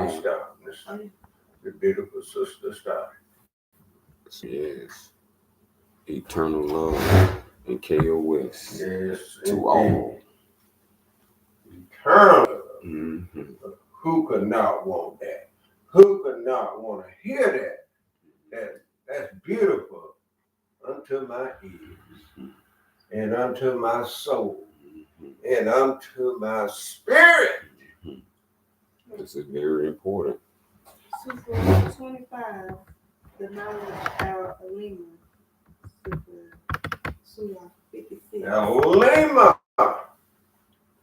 me stop. The beautiful sister stop. Yes. Eternal love and KOS. Yes. To all. Eternal. Mm-hmm. Who could not want that? Who could not want to hear that? That's beautiful unto my ears and unto my soul and unto my spirit. This is very important. Super 25, the knowledge of Alima. Super 56. Alima.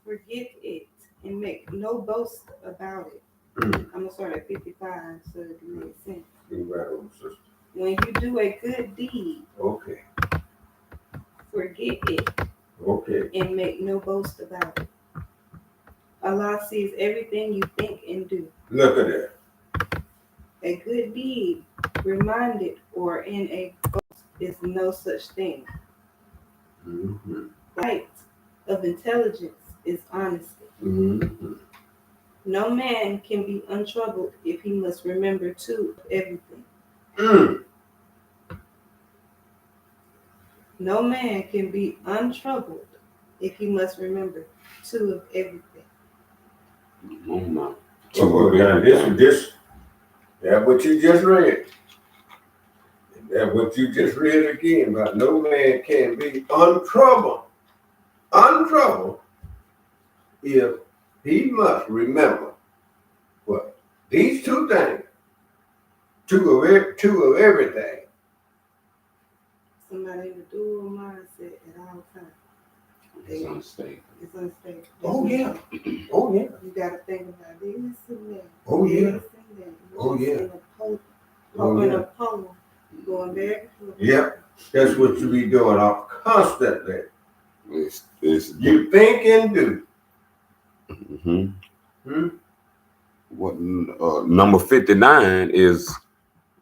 Forget it and make no boast about it. I'm going to start at 55 so it can make sense. Right on, sister. When you do a good deed, okay, forget it, okay, and make no boast about it. Allah sees everything you think and do. Look at that. A good deed, reminded or in a boast, is no such thing. Mm-hmm. Light of intelligence is honesty. Mm-hmm. No man can be untroubled if he must remember two of everything. No man can be untroubled if he must remember two of everything. Oh my. This, that's what you just read. That's what you just read again about no man can be untroubled if he must remember what? These two things. Two of everything. Somebody in the dual mindset at all times. It's unstable. It's unstable. Oh yeah. Oh yeah. You got to think about this and that. Oh yeah. This and that. Oh yeah. In a pole, going back and forth. Yep. That's what you be doing constantly. It's you think and do. Mm-hmm. What number 59 is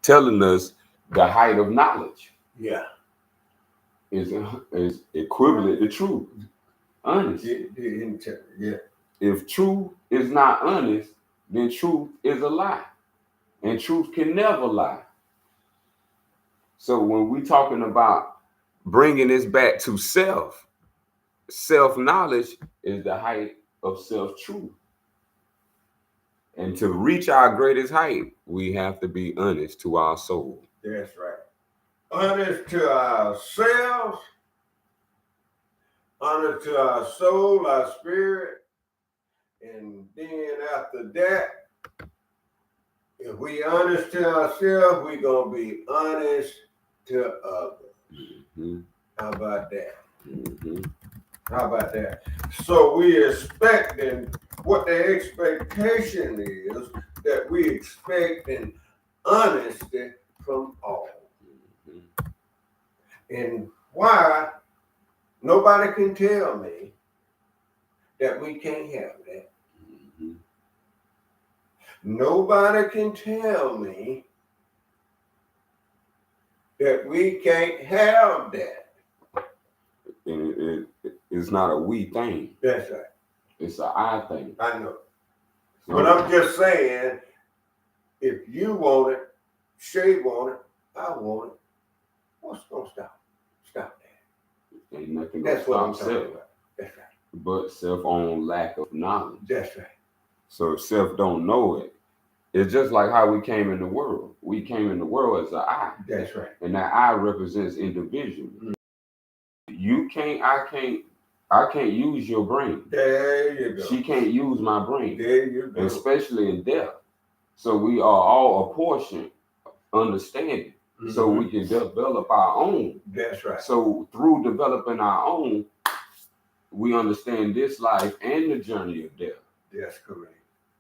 telling us the height of knowledge. Yeah. Is equivalent to truth. Honest. Yeah. If truth is not honest, then truth is a lie. And truth can never lie. So when we talking about bringing this back to self-knowledge is the height of self-truth. And to reach our greatest height, we have to be honest to our soul. That's right. Honest to ourselves, honest to our soul, our spirit, and then after that, if we honest to ourselves, we're going to be honest to others. Mm-hmm. How about that? Mm-hmm. How about that? So we expecting, what the expectation is, that we expecting honesty from all. Mm-hmm. And why nobody can tell me that we can't have that. Mm-hmm. Nobody can tell me that we can't have that. And it's not a we thing. That's right. It's an I thing. I know. So, but I'm just saying, if you want it, Shay want it, I want it, what's going to stop that? Ain't nothing going to stop self. That's right. But self-owned lack of knowledge. That's right. So if self don't know it, it's just like how we came in the world. We came in the world as an I. That's right. And that I represents individual. Mm-hmm. I can't use your brain. There you go. She can't use my brain. There you go. Especially in death. So we are all apportioned understanding. Mm-hmm. So we can develop our own. That's right. So through developing our own, we understand this life and the journey of death. That's correct.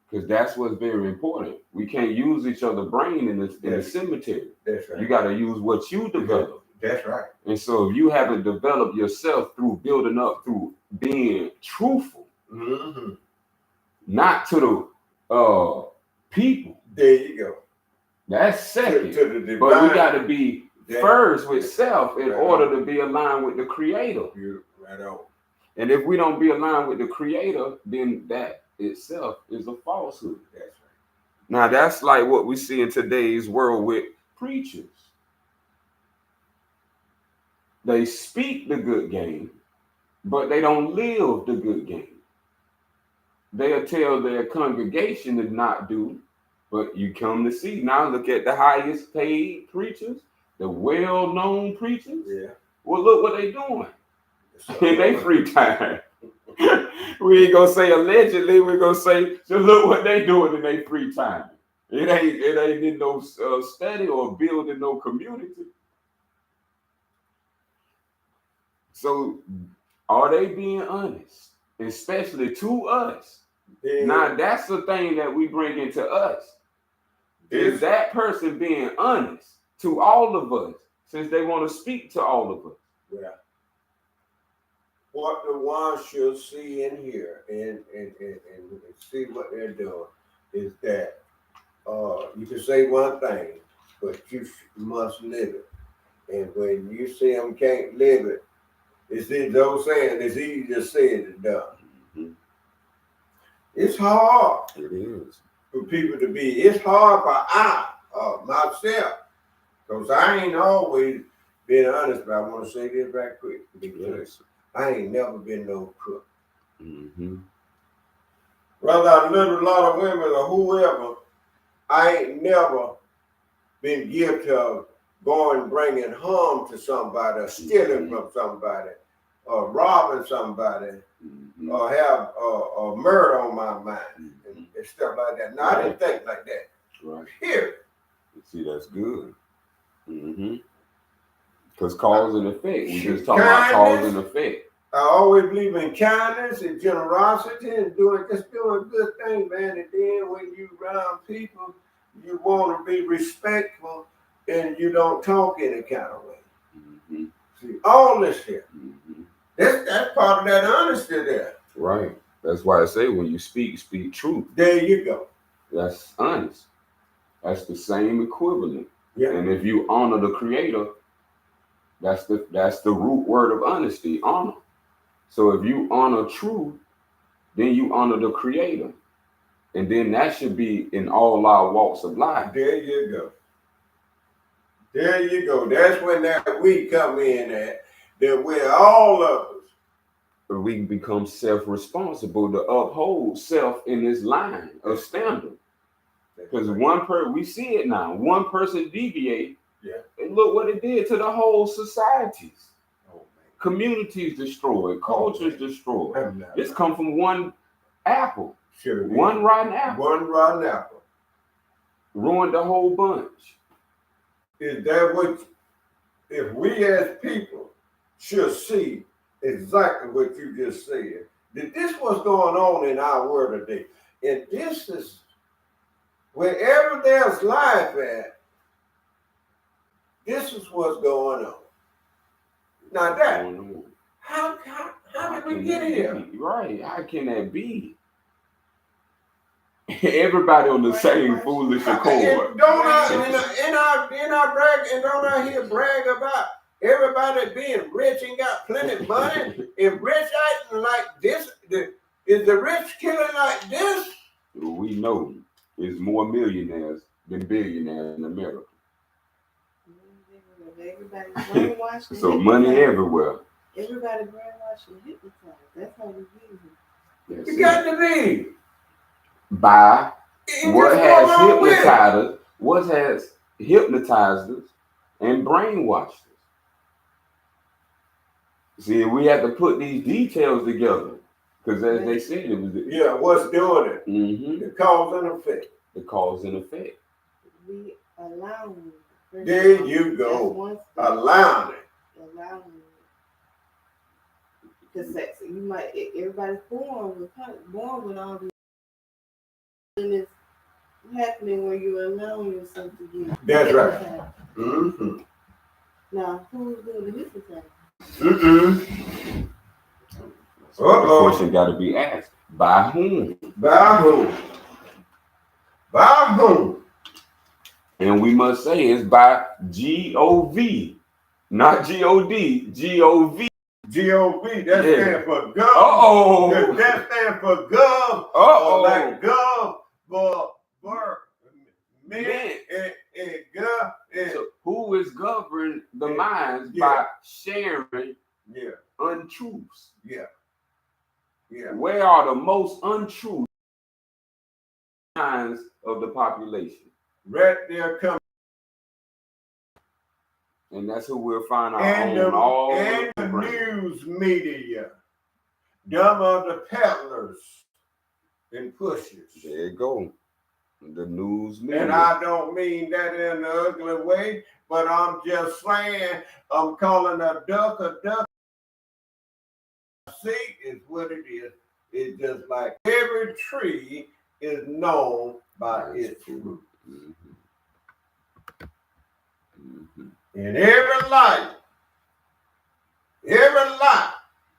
Because that's what's very important. We can't use each other's brain in the cemetery. That's right. You got to use what you develop. That's right. And so if you haven't developed yourself through building up, through being truthful, mm-hmm. not to the people. There you go. That's second. To the divine. But we got to be first with self in order to be aligned with the Creator. Right on. And if we don't be aligned with the Creator, then that itself is a falsehood. That's Now that's like what we see in today's world with preachers. They speak the good game, but they don't live the good game. They'll tell their congregation to not do, but you come to see. Now look at the highest paid preachers, the well-known preachers. Yeah. Well, look what they doing in their free time. We ain't gonna say allegedly. We're gonna say, so look what they doing in their free time. It ain't in no study or building no community. So are they being honest, especially to us? Yeah. Now that's the thing that we bring into us. Is that person being honest to all of us, since they want to speak to all of us? Yeah. What the one should see and hear and see what they're doing is that you can say one thing, but you must live it. And when you see them can't live it, it's in those saying it's easier said than done. Mm-hmm. It's hard. It is. For people to be. It's hard for myself, because I ain't always been honest, but I want to say this right quick. Yes. I ain't never been no crook. Mm-hmm. Whether I live with a lot of women or whoever, I ain't never been guilty of going bringing harm to somebody, or stealing from somebody, or robbing somebody, Mm-hmm. or have a murder on my mind and stuff like that. No, I didn't think like that. Right. Here. See, that's good. Mm-hmm. Because cause and effect. We just talking about cause and effect. I always believe in kindness and generosity and doing good things, man. And then when you around people, you want to be respectful and you don't talk any kind of way. Mm-hmm. See, all this here. Mm-hmm. That's part of that honesty there. Right. That's why I say when you speak truth. There you go. That's honest. That's the same equivalent. Yeah. And if you honor the Creator, that's the root word of honesty, honor. So if you honor truth, then you honor the Creator. And then that should be in all our walks of life. There you go. There you go. That's when that we come in at, that we're all of us. We become self-responsible to uphold self in this line of standard. Because we see it now. One person deviate, and look what it did to the whole societies. Communities destroyed, cultures destroyed. This come from one apple. One rotten apple. One rotten apple. Ruined the whole bunch. Is that what, if we as people should see exactly what you just said, that this was going on in our world today. And this is, wherever there's life at, this is what's going on. Now that, how did we get here? Right, how can that be? Everybody on the same foolish accord. Don't I hear brag about everybody being rich and got plenty of money and rich acting like this? Is the rich killing like this? We know there's more millionaires than billionaires in America. Everybody's brainwashed. So money everywhere. Everybody brainwashed and hypnotized. That's how we live. You got to be. By what has hypnotized us and brainwashed us. See, we have to put these details together. Because as they said, it was what's doing it? Mm-hmm. The cause and effect. The cause and effect. We allow them. There you go. Allowing it. Allowing it. Because everybody's born with all these. And it's happening when you're allowing yourself to get. That's right. Mm-hmm. Now, who's doing the hypnotizing? Mm-mm. So the question got to be asked: by whom? By whom? By whom? And we must say it's by G-O-V, not G-O-D. G-O-V. G-O-V. That stands for gov. Uh-oh. That stands for gov. Uh-oh. Like gov for birth. So who is governing the minds Yeah. by sharing Yeah. untruths? Yeah. Yeah. Where are the most untrue minds of the population? Right there comes. And that's who we'll find out And on all the news media, dumb of the peddlers and pushers. There you go. The news media. And I don't mean that in an ugly way, but I'm just saying I'm calling a duck a duck. See, is what it is. It's just like every tree is known by its fruit. Mm-hmm. Mm-hmm. And every lie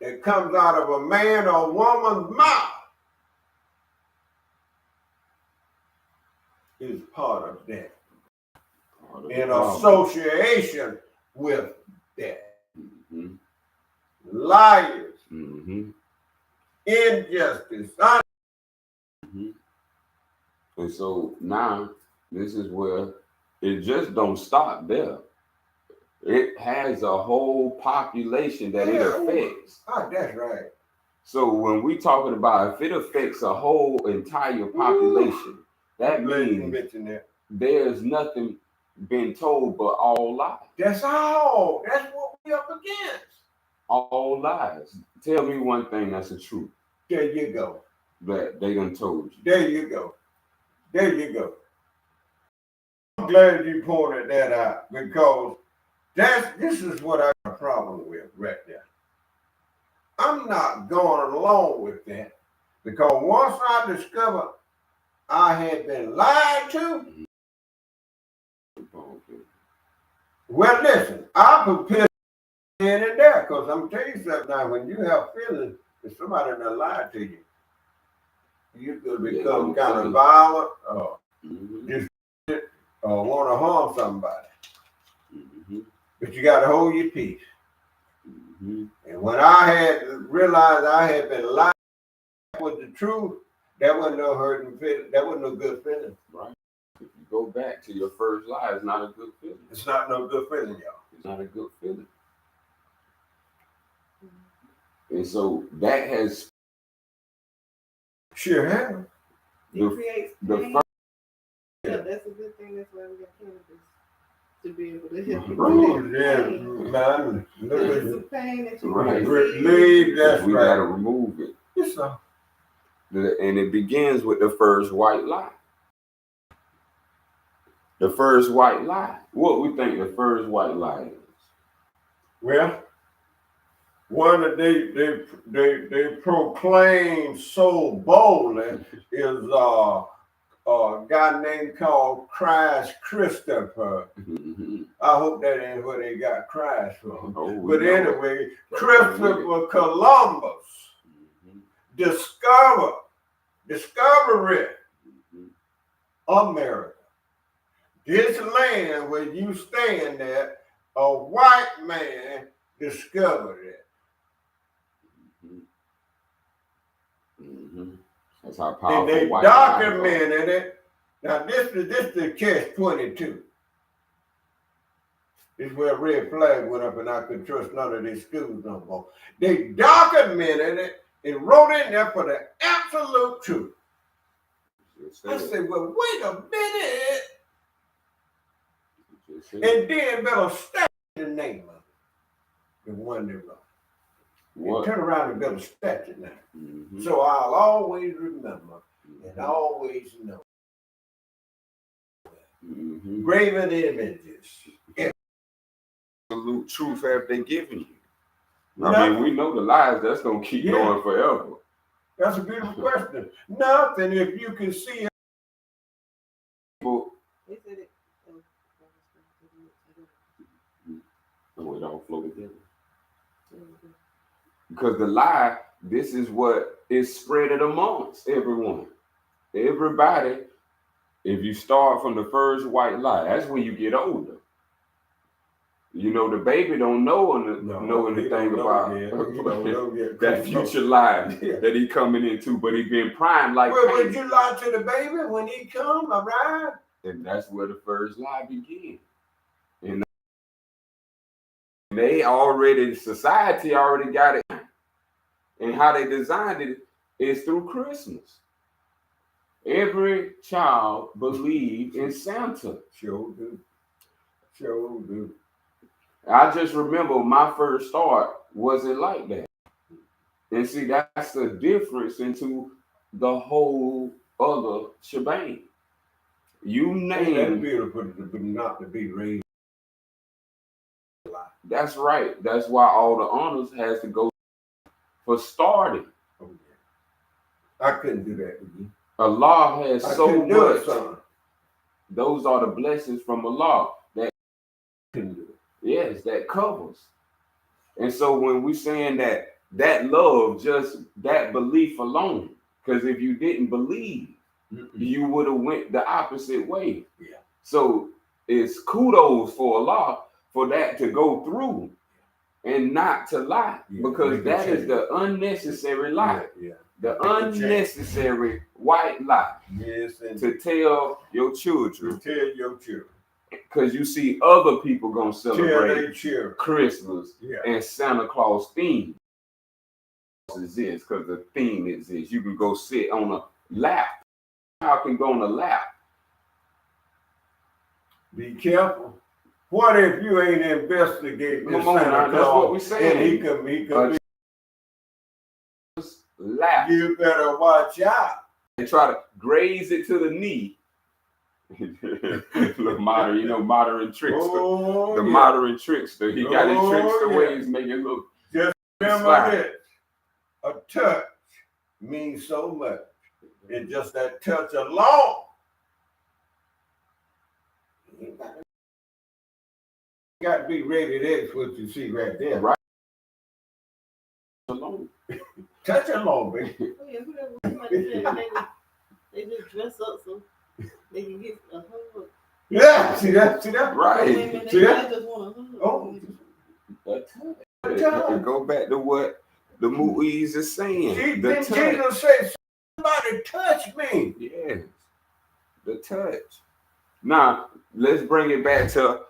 that comes out of a man or woman's mouth is part of that. In association with that. Mm-hmm. Liars, Mm-hmm. injustice. Mm-hmm. And so now this is where it just don't stop there. It has a whole population that it affects. Oh, that's right. So when we talking about if it affects a whole entire population, that means there's nothing been told but all lies. That's all. That's what we up against. All lies. Tell me one thing that's the truth. There you go. That they done told you. There you go. There you go. I'm glad you pointed that out because this is what I got a problem with right there. I'm not going along with that because once I discovered I had been lied to, well, listen, I prepare in and there because I'm telling you something now. When you have feelings, if somebody done lied to you, you could become kind of violent or or want to harm somebody. Mm-hmm. But you got to hold your peace. Mm-hmm. And when I had realized I had been lied with the truth, that wasn't no hurting feeling. That wasn't no good feeling. Right. If you go back to your first lie, it's not a good feeling. It's not no good feeling, y'all. It's not a good feeling. And so that has sure have. It creates pain. Yeah, that's a good thing. That's why we got cannabis to be able to help you. Man. It's the pain that you relieve. That's we right. gotta remove it. Yes, sir. And it begins with the first white lie. The first white lie. What we think the first white lie is? Well, one that they proclaim so boldly is a guy named called Christ Christopher. Mm-hmm. I hope that ain't where they got Christ from. Oh, but anyway, Christopher Columbus discovered America. This land where you stand at, a white man discovered it. Mm-hmm. That's how powerful. And they documented it. Now this is the catch-22. This is where red flag went up and I couldn't trust none of these schools no more. They documented it and wrote in there for the absolute truth. I said, well, wait a minute. And then better state the name of it. The one they wrote. And turn around and build a statue now. Mm-hmm. So I'll always remember and always know. Mm-hmm. Graven images. Absolute truth have they given you? I mean, we know the lies that's gonna keep going forever. That's a beautiful question. Nothing if you can see it. So it all flow together. Because the lie, this is what is spread amongst everyone. Everybody, if you start from the first white lie, that's when you get older. You know, the baby don't know anything about that future lie that he coming into, but he been primed like. Well, would you lie to the baby when he come around? And that's where the first lie began. And society already got it. And how they designed it is through Christmas. Every child believed in Santa. Sure do. Sure do. I just remember my first start wasn't like that. And see, that's the difference into the whole other shebang. You name. That's beautiful, but not to be raised. That's right. That's why all the honors has to go for starting. Oh, yeah. I couldn't do that with you. Allah has so much. Son. Those are the blessings from Allah that Couldn't do it. Yes, that covers. And so when we saying that love, just that belief alone, because if you didn't believe, you would have went the opposite way. Yeah. So it's kudos for Allah for that to go through and not to lie, because that is the unnecessary lie. Yeah. The unnecessary white lie. Yes, and to tell your children. Because you see other people gonna celebrate Christmas and Santa Claus theme exists, because the theme exists. You can go sit on a lap. How can go on a lap? Be careful. What if you ain't investigating this Santa Claus? That's what we're saying. And he could be lap. You better watch out. And try to graze it to the knee. Look, modern trickster. Modern trickster. He got his trickster ways, make it look. Just remember this. A touch means so much. And just that touch alone. You got to be rated X, what you see right there. Right. Alone. Touch alone, baby. They just dress up so they can get a hug. Yeah, see that? Right. See that? Just want a hug. Oh, And go back to what the Mu'izz is saying. Jesus said, somebody touch me. Yes, the touch. Now, let's bring it back to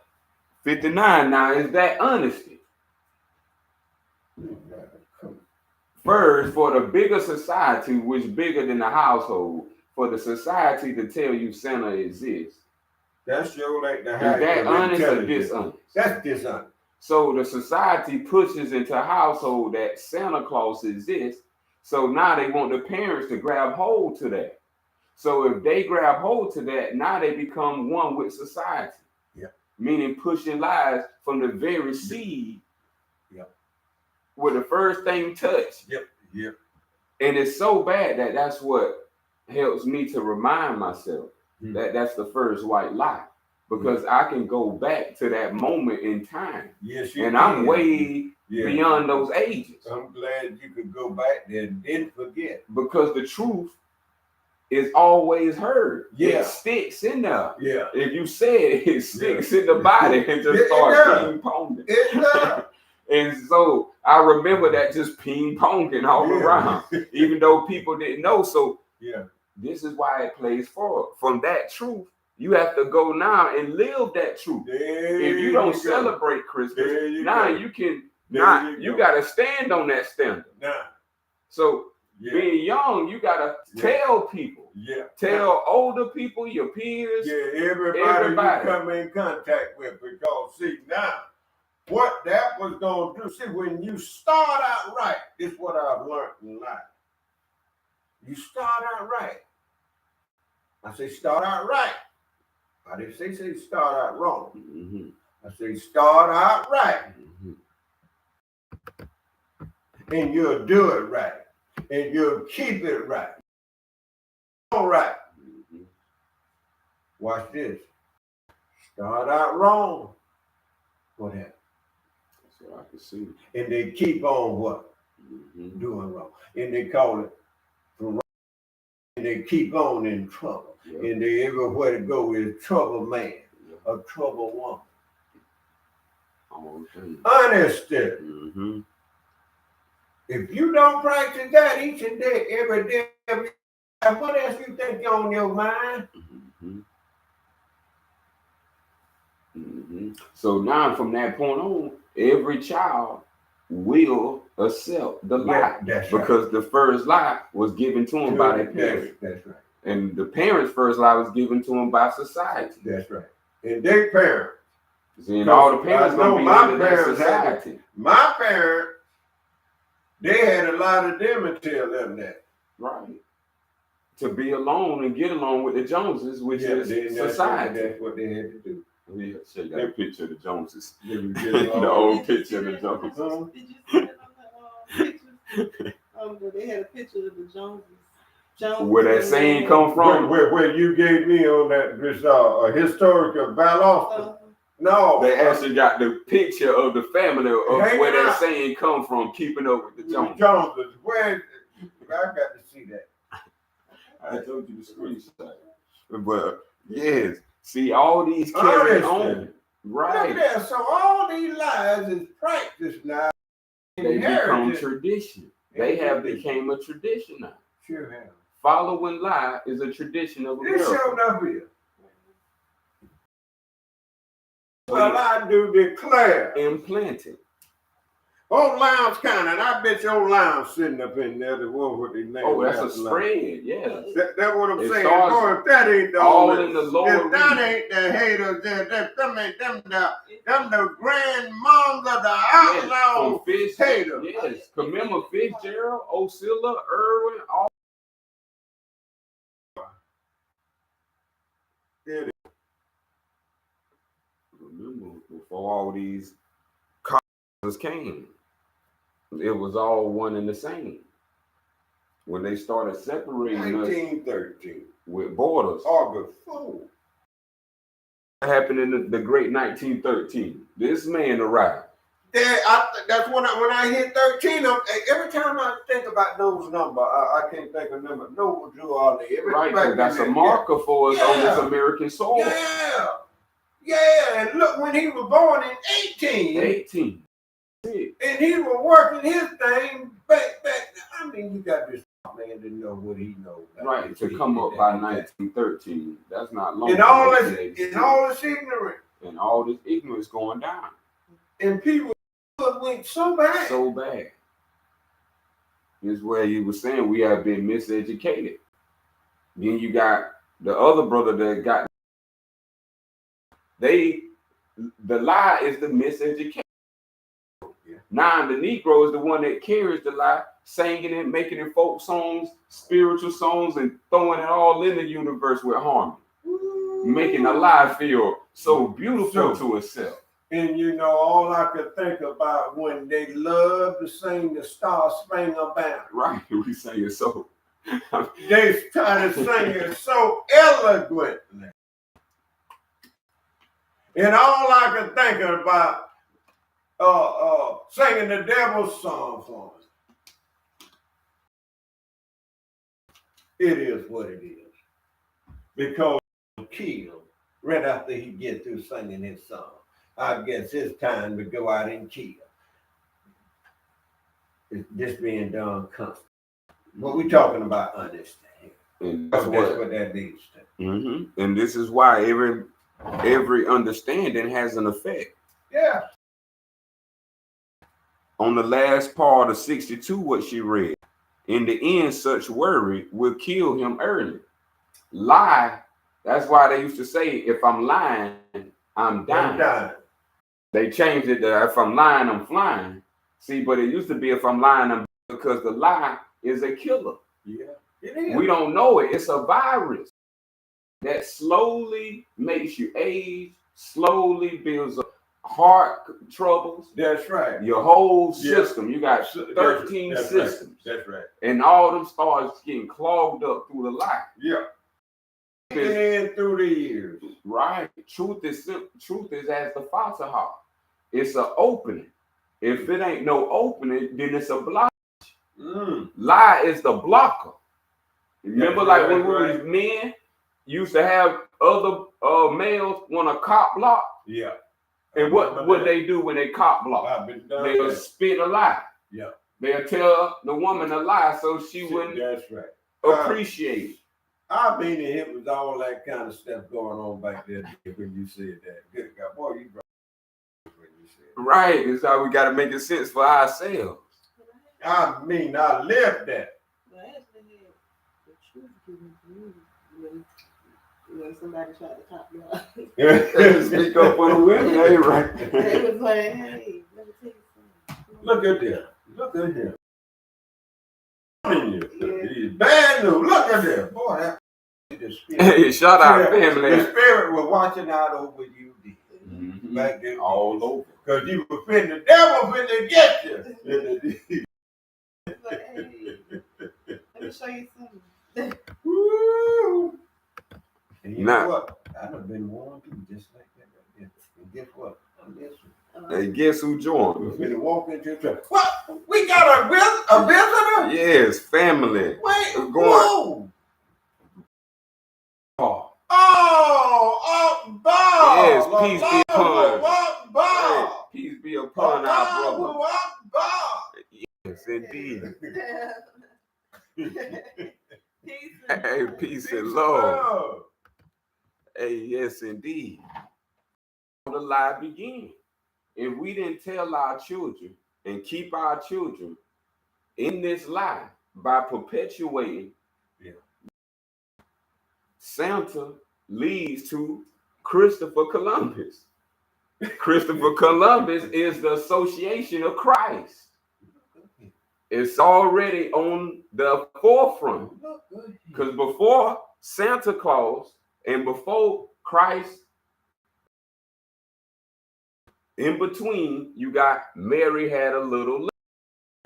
59. Now, is that honesty? First, for the bigger society, which bigger than the household, for the society to tell you Santa exists. That's your like the Is that honest or dishonest? That's dishonest. So the society pushes into a household that Santa Claus exists. So now they want the parents to grab hold to that. So if they grab hold to that, now they become one with society. Yeah. Meaning pushing lies from the very seed. Yep. Where the first thing touched. Yep. And it's so bad that that's what helps me to remind myself that that's the first white lie. Because I can go back to that moment in time. Yes, and I'm way beyond those ages. I'm glad you could go back there and didn't forget. Because the truth is always heard. Yeah. It sticks in there. Yeah. If you say it sticks in the body and just starts ping-ponging. It does. And so I remember that just ping-ponging all around. Even though people didn't know. So this is why it plays forward. From that truth, you have to go now and live that truth. If you don't celebrate Christmas, now you can you gotta stand on that standard. So being young, you gotta tell people. Tell older people, your peers. Everybody you come in contact with, because see now what that was gonna do. See, when you start out right, this is what I've learned in life. You start out right. I say start out right. I didn't say start out wrong. I say start out right. And you'll do it right. And you'll keep it right. All right. Watch this. Start out wrong. What happened? So I can see. And they keep on what? Doing wrong. And they call it from wrong. And they keep on in trouble. And they everywhere to go is trouble man, a trouble woman. Honesty. If you don't practice that each and day, every day, what else you think on your mind? So now from that point on, every child will accept the lie. That's because right. the first lie was given to them by their parents. That's right. And the parents' first lie was given to them by society. That's right. And their parents. See, and all the parents gonna be under that society. My parents, they had a lot of them to tell them that. Right. To be alone and get along with the Joneses, which is society. That's what they had to do. Yeah, show you that picture of the Joneses. The old picture of the Joneses. Did you see that on the picture? They had a picture of the Joneses. Where that saying come from? Where you gave me on that historical ballot. No. They actually got the picture of the family of where that saying come from, keeping up with the Joneses. Where I got to see that. I told you the screenshot. But yes, see all these carry on. Right. Look at that. So all these lies is practiced now. They become tradition. They have became a tradition now. Sure have. Following lie is a tradition of America. It showed up here. Well, I do declare. Implanted. Old Lounge County, and I bet your Lounge sitting up in there, the one with the name. Oh, that's a spread, yeah. That's what I'm saying. Boy, if that ain't the all in the lower if that ain't the haters, them ain't them the grandmoms of the outlaw haters. Yes, remember Fitzgerald, Osceola, Irwin, all. Remember, before all these colleges came, it was all one and the same. When they started separating 1913 us with borders. August 4. What happened in the great 1913? This man arrived. That's when I hit 13. Every time I think about those numbers, I can't think of number. No, Drew Ollie. Right, that's a marker for us on this American soil. Yeah, and look, when he was born in 18. And he was working his thing back. I mean, you got this man to know what he knows. Right, to come up by 1913. That's not long. And all this ignorance. And all this ignorance going down. And people went so bad. So bad. This is where you were saying we have been miseducated. Then you got the other brother that got the lie is the miseducation. Yeah. Now the Negro is the one that carries the lie, singing it, making it folk songs, spiritual songs, and throwing it all in the universe with harmony. Making the lie feel so beautiful to itself. And you know, all I could think about when they love to sing the Star Spangled Banner. Right, we sing it so. They try to sing it so eloquently. And all I could think about singing the devil's song for us. It is what it is. Because he killed right after he gets through singing his song. I guess it's time to go out and kill. It's just being done constant. What we talking about understanding. And that's what that leads to. Mm-hmm. And this is why every understanding has an effect. Yeah. On the last part of 62, what she read, in the end, such worry will kill him early. Lie. That's why they used to say, if I'm lying, I'm dying. They changed it to if I'm lying, I'm flying. See, but it used to be if I'm lying, I'm because the lie is a killer. Yeah, it is. We don't know it. It's a virus that slowly makes you age, slowly builds up heart troubles. That's right. Your whole system. You got 13 systems. Right. That's right. And all of them starts getting clogged up through the lie. Yeah. And through the years. Right. Truth is as the falsehood. It's an opening. If it ain't no opening, then it's a block. Lie is the blocker. Remember, like when we was men, used to have other males want a cop block. Yeah. And what they do when they cop block? They'll spit a lie. Yeah. They'll tell the woman a lie so she wouldn't appreciate it. I mean, it was all that kind of stuff going on back there when you said that. Good God, boy, you Right. That's how we got to make it sense for ourselves. I mean, I lived that. Well, I actually had the truth given to me when somebody tried to talk me out. Speak up for the women, ain't right? They was like, hey, let me tell you something. Look at them. Look at him. He's bad news. Look at them. Boy, that the spirit. Hey, shout out family. The spirit was watching out over you. Mhm. Back then. All over. Because you were finna, the devil finna get you. It's like, hey, let me show you something. Woo! And you Nah. know what? I done been warned too, just like that. And guess what? Hey, guess who We're joined? finna walk into the church. What? We got a visitor? Yes, family. Wait, Going- whoa! Oh, Akbar! Yes, peace be upon. Akbar! Hey, peace be upon our brother. Allahu Akbar! Yes, indeed. Peace and Hey, love. peace and love. Hey, yes, indeed. The lie begins. If we didn't tell our children and keep our children in this lie by perpetuating, Santa leads to Christopher Columbus. Christopher Columbus is the association of Christ. It's already on the forefront. Because before Santa Claus and before Christ, in between, you got Mary had a little.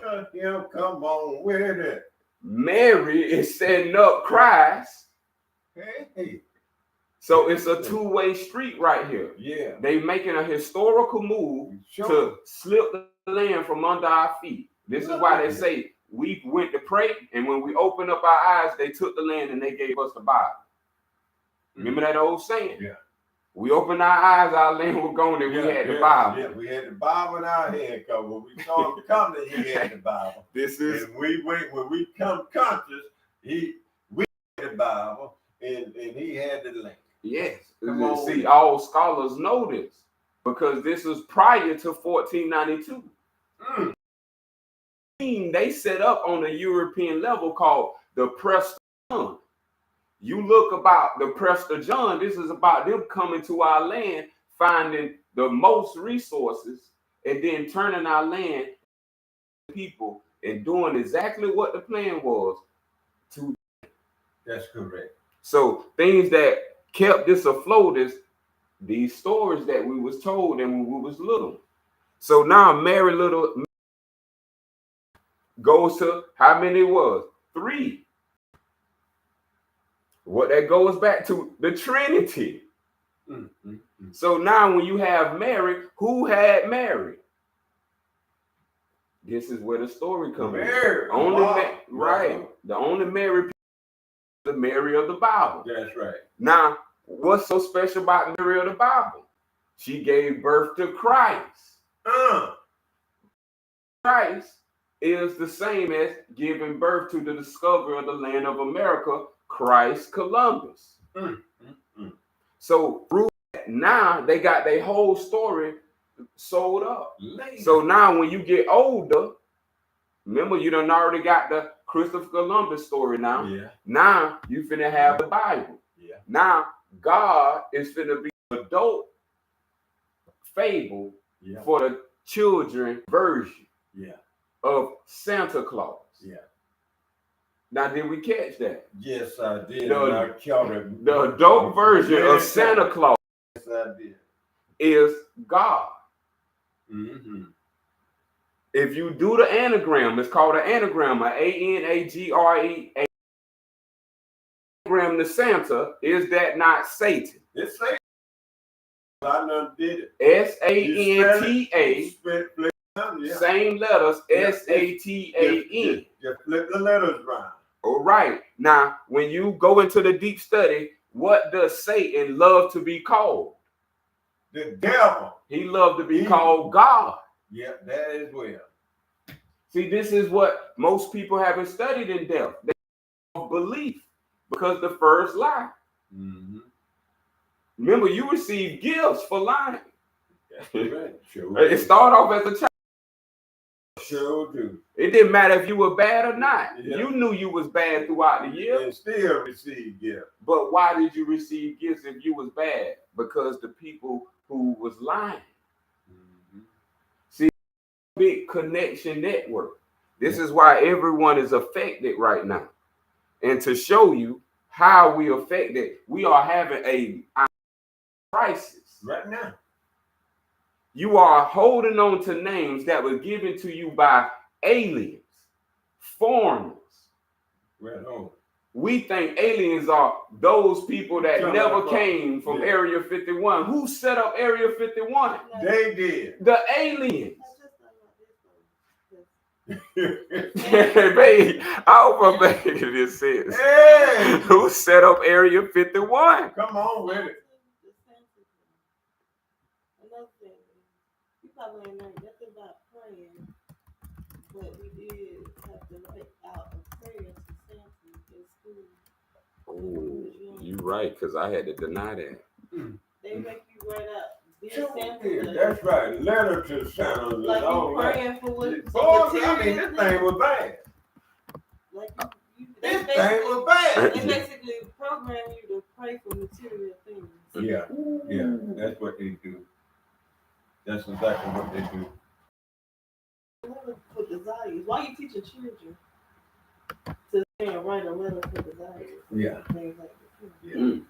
Come on with it. Mary is setting up Christ. Hey. So it's a two-way street right here. Yeah. They making a historical move to slip the land from under our feet. This is why they say we went to pray, and when we opened up our eyes, they took the land and they gave us the Bible. Remember that old saying? Yeah. We opened our eyes, our land was gone, and we had the Bible. Yeah, we had the Bible in our hand cover. When we saw him coming, he had the Bible. And when we come conscious, we had the Bible and he had the land. Yes. See, all scholars know this because this was prior to 1492. They set up on a European level called the Prester John. You look about the Prester John, this is about them coming to our land, finding the most resources, and then turning our land to people and doing exactly what the plan was. That's correct. So things that kept this afloat is these stories that we was told and when we was little. So now Mary Little goes to how many it was? 3. What that goes back to the Trinity. So now when you have Mary, who had Mary? This is where the story comes in. Right. The only Mary, the Mary of the Bible. That's right. Now, what's so special about Mary of the Bible? She gave birth to Christ. Christ is the same as giving birth to the discoverer of the land of America, Christ Columbus. So through that, now they got their whole story sold up. So now when you get older, remember you done already got the Christopher Columbus story now. Yeah. Now you finna have the Bible. Yeah. Now God is finna be an adult fable for the children version of Santa Claus. Yeah. Now, did we catch that? Yes, I did. The adult version of Santa Claus is God. If you do the anagram, it's called an anagram, A-N-A-G-R-E. Anagram to Santa, is that not Satan? It's Satan. I done did it. S-A-N-T-A. Same letters, S-A-T-A-N. Just flip the letters around. All right. Now, when you go into the deep study, what does Satan love to be called? The devil. He loved to be called God. Yep, that is well. See, this is what most people haven't studied in depth. They have belief because the first lie. Remember, you received gifts for lying. Sure It started off as a child. Sure do. It didn't matter if you were bad or not. Yeah. You knew you was bad throughout the year. And still receive gifts. But why did you receive gifts if you was bad? Because the people who was lying. Mm-hmm. See, big connection network. This is why everyone is affected right now. And to show you how we affected, we are having a crisis. Right now. You are holding on to names that were given to you by aliens, foreigners. Right on. We think aliens are those people that never came from Yeah. Area 51. Who set up Area 51? They did. The aliens. Hey. Babe, I hope I'm making this sense. Hey. Who set up Area 51? Come on with it. Another thing, you probably ain't know nothing about praying, but we did have to write out a prayer to Santa in school. Oh, you right, because I had to deny that. They make you write out Sure, Santa. yeah, that's right. Letter to Santa. Like and all you that. praying for what? Boy, I mean, this thing was bad. Like This thing was bad. they basically program you to pray for material things. Yeah, yeah, that's what they do. That's exactly what they do. Letter for desires. Why are you teaching children to say and write a letter for desires? Yeah. Things like that. Yeah. Mm.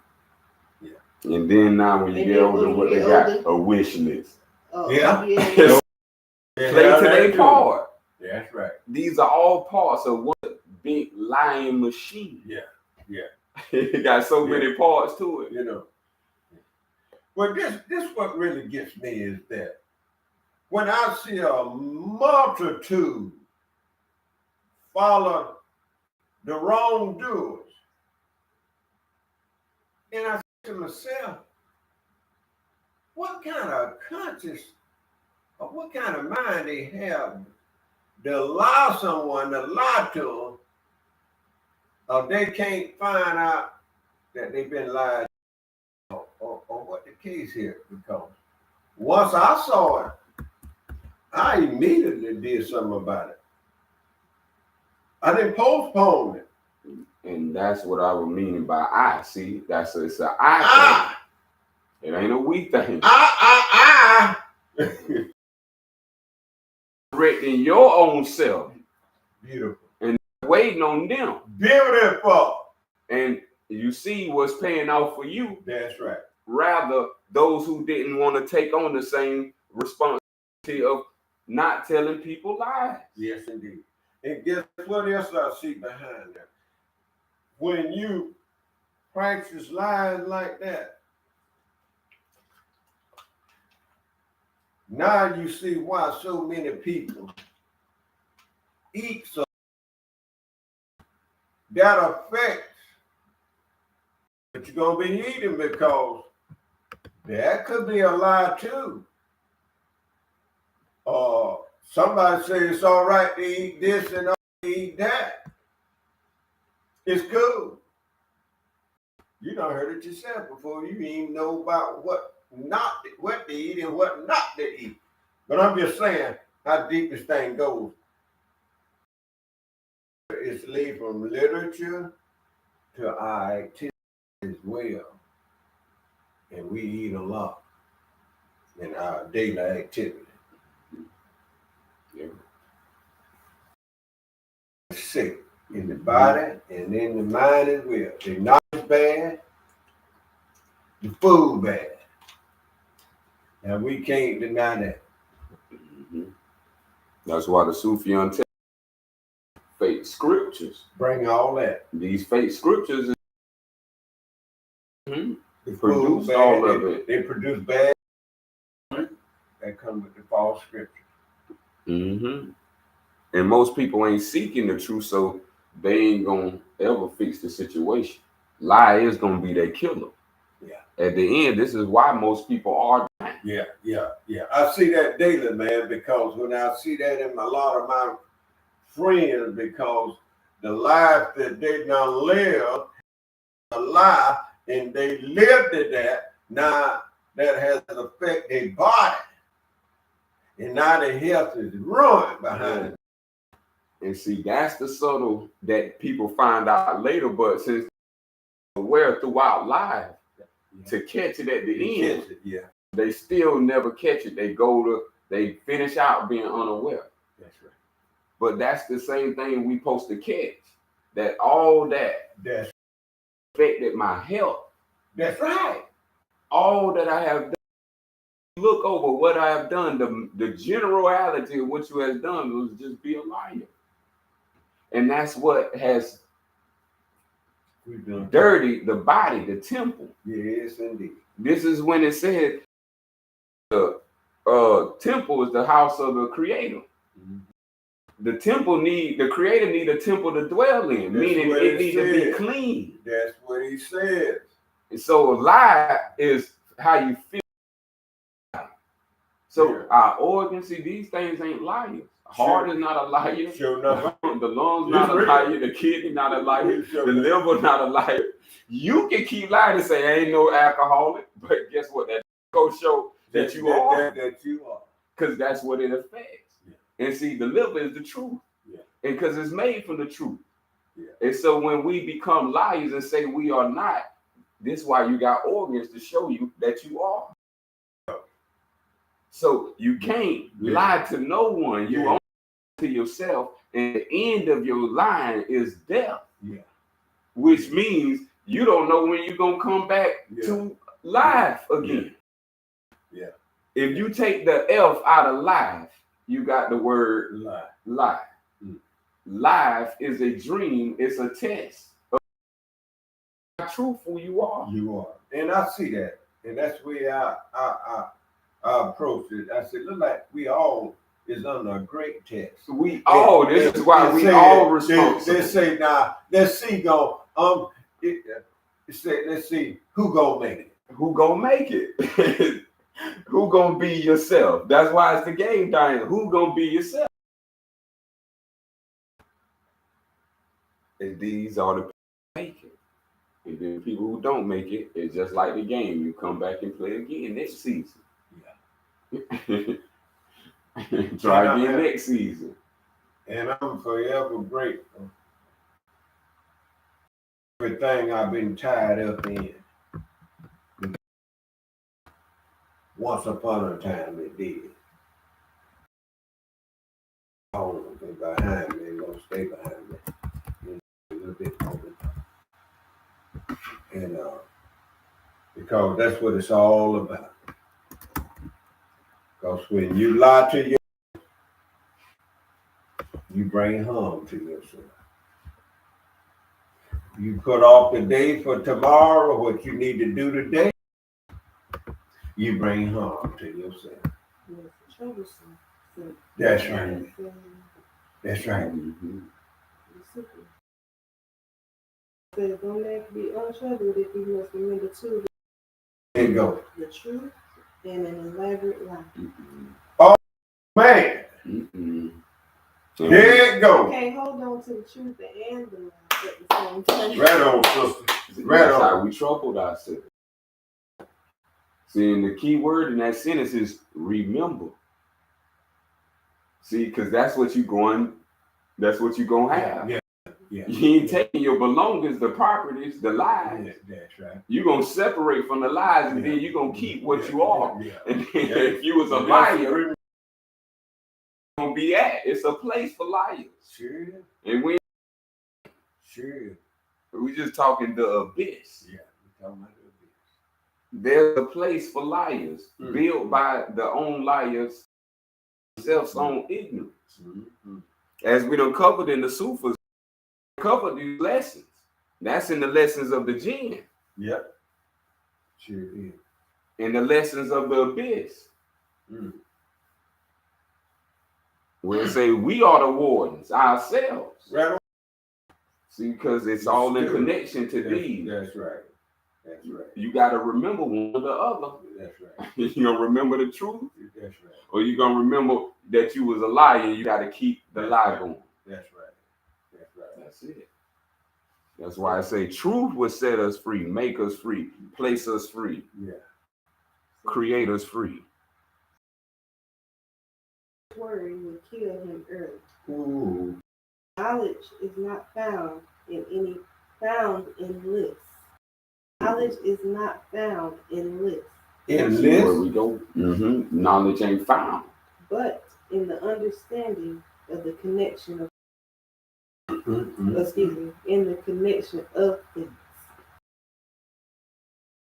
And then now when you get older, what they got? A wish list. Yeah. Yeah. Play to their part. That's right. These are all parts of one big lying machine. Yeah, yeah. It got so many parts to it. You know. Well, this what really gets me is that when I see a multitude follow the wrongdoers, and I say to myself, what kind of conscience or what kind of mind they have to allow someone to lie to them, or they can't find out that they've been lied to, or what the case here, because once I saw it, I immediately did something about it. I didn't postpone it. And that's what I was meaning by I. See, it's an I thing. It ain't a we thing. Correcting your own self. Beautiful. And waiting on them. Beautiful. And you see what's paying off for you. That's right. Rather, those who didn't want to take on the same responsibility of not telling people lies. Yes, indeed. And guess what else I see behind that? When you practice lies like that, now you see why so many people eat so. That affects what you're going to be eating, because that could be a lie too. Somebody say it's all right to eat this and not to eat that. It's cool. You done heard it yourself before. You even know about what to eat and what not to eat. But I'm just saying how deep this thing goes. It's laid from literature to our activities as well. And we eat a lot in our daily activity. Yeah. Sick in the body and in the mind as well. The knowledge bad, the food bad. Now we can't deny that. Mm-hmm. That's why the Sufian tell fake scriptures. Bring all that. These fake scriptures The produce food all bad, of it. They produce bad. That comes with the false scripture. Mm-hmm. And most people ain't seeking the truth, so they ain't gonna ever fix the situation. Lie is gonna be their killer. Yeah. At the end, this is why most people are dying. Yeah. I see that daily, man, because when I see that in a lot of my friends, because the life that they now live, a lie, and they lived to that, now that has affected their body. And now their health is ruined behind it. And see, that's the subtle that people find out later, but since they're aware throughout life to catch it at the end, they still never catch it. They finish out being unaware. That's right. But that's the same thing we supposed to catch. That all that affected my health. That's right. All that I have done, look over what I have done, the generality of what you have done was just be a liar. And that's what has dirtied the body, the temple. Yes, indeed. This is when it said the temple is the house of the Creator. Mm-hmm. The Creator need a temple to dwell in, meaning it needs to be clean. That's what he says. And so a lie is how you feel. So our organs, see, these things ain't liars. Heart is not a liar. Sure enough. The lungs not a liar. The kidney not a liar. The liver not a liar. You can keep lying and say I ain't no alcoholic, but guess what? That goes show that you are. That you are. Because that's what it affects. Yeah. And see, the liver is the truth. Yeah. And because it's made from the truth. Yeah. And so when we become liars and say we are not, this is why you got organs to show you that you are. So you can't lie to no one. You only lie to yourself. And the end of your lying is death. Yeah. Which means you don't know when you're going to come back to life again. Yeah. If you take the F out of life, you got the word lie. Mm. Life is a dream. It's a test of how truthful you are. You are. And I see that. And that's the way I approach it. I said, look like we all is under a great test. This is why we all responsible. They say, now, let's see, let's see who gonna make it. Who gonna make it? Who gonna be yourself? That's why it's the game, Diane. Who gonna be yourself? And these are the people who make it. And then people who don't make it, it's just like the game. You come back and play again next season. Yeah. Try again next season. And I'm forever grateful. Everything I've been tied up in. Once upon a time it did. Home and behind me, and gonna stay behind me. A little bit more. And because that's what it's all about. Because when you lie to yourself, you bring harm to yourself. You put off the day for tomorrow, what you need to do today, you bring harm to yourself. That's right. That's right. Mm-hmm. Don't let be untroubled if you must remember too. There you go. The truth and an elaborate lie. Mm-hmm. Oh man. Mm-hmm. There you go. You can't hold on to the truth and the lie at the same time. Right on, sister. Right on. How we troubled ourselves. See, and the key word in that sentence is remember. See, because that's what you're going to have. Yeah. Yeah. You ain't taking your belongings, the properties, the lies. Yeah, that's right. You're going to separate from the lies, and then you're going to keep what you are. Yeah. And then if you was a liar, you're going to be at. It's a place for liars. Sure. And we just talking the abyss. Yeah, we're talking about the abyss. There's a place for liars built by the own liars' self-own ignorance. Mm-hmm. As we done covered in the Sufas, covered these lessons. That's in the lessons of the jinn. Yep. Sure is. And the lessons of the abyss. We'll say we are the wardens ourselves. Right. See, because it's all in connection to these. That's right. That's right. You got to remember one or the other. That's right. You're going to remember the truth. That's right. Or you're going to remember that you was a liar and you got to keep the lie going. That's right. That's right. That's it. That's why I say truth will set us free, make us free, place us free, create us free. worry will kill him early. Ooh. Knowledge is not found in lists. Knowledge is not found in lists, In See where this, we go. Knowledge ain't found. but in the understanding of the connection of mm-mm. in the connection of things.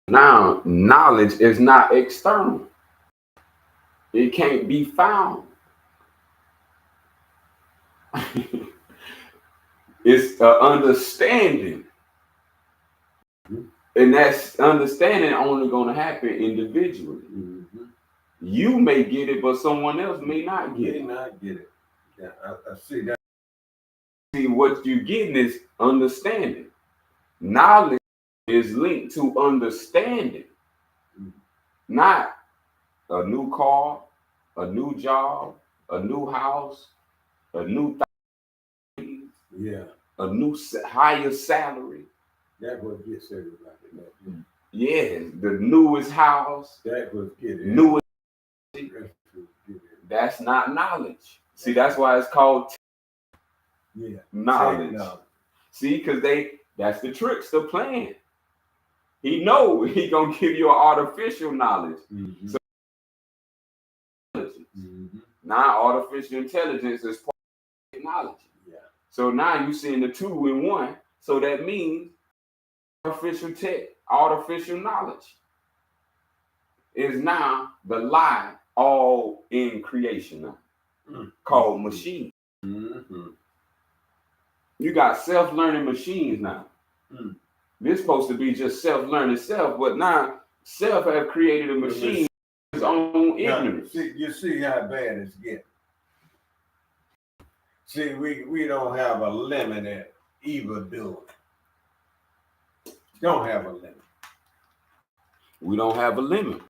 Now, knowledge is not external. It can't be found. It's an understanding. And that's understanding only going to happen individually. Mm-hmm. You may get it, but someone else may not get May it. not get it. Yeah, I see that. See, what you're getting is understanding. Knowledge is linked to understanding, not a new car, a new job, a new house, a new thing, Yeah, a new higher salary. that what gets everybody. Yes, the newest house, That was get it. newest. That's what get it. That's not knowledge. See, that's why it's called Yeah, knowledge. See, because that's the trickster plan. He know he gonna give you an artificial knowledge. Mm-hmm. So, now artificial intelligence is part of technology. Yeah. So now you seeing the two in one. So that means artificial knowledge is now the lie all in creation now, called machine. Mm-hmm. You got self-learning machines now. This supposed to be just self-learning self, but now self have created a machine with its own ignorance. You see how bad it's getting. See, we don't have a limit at evil doing. Don't have a limit. We don't have a limit.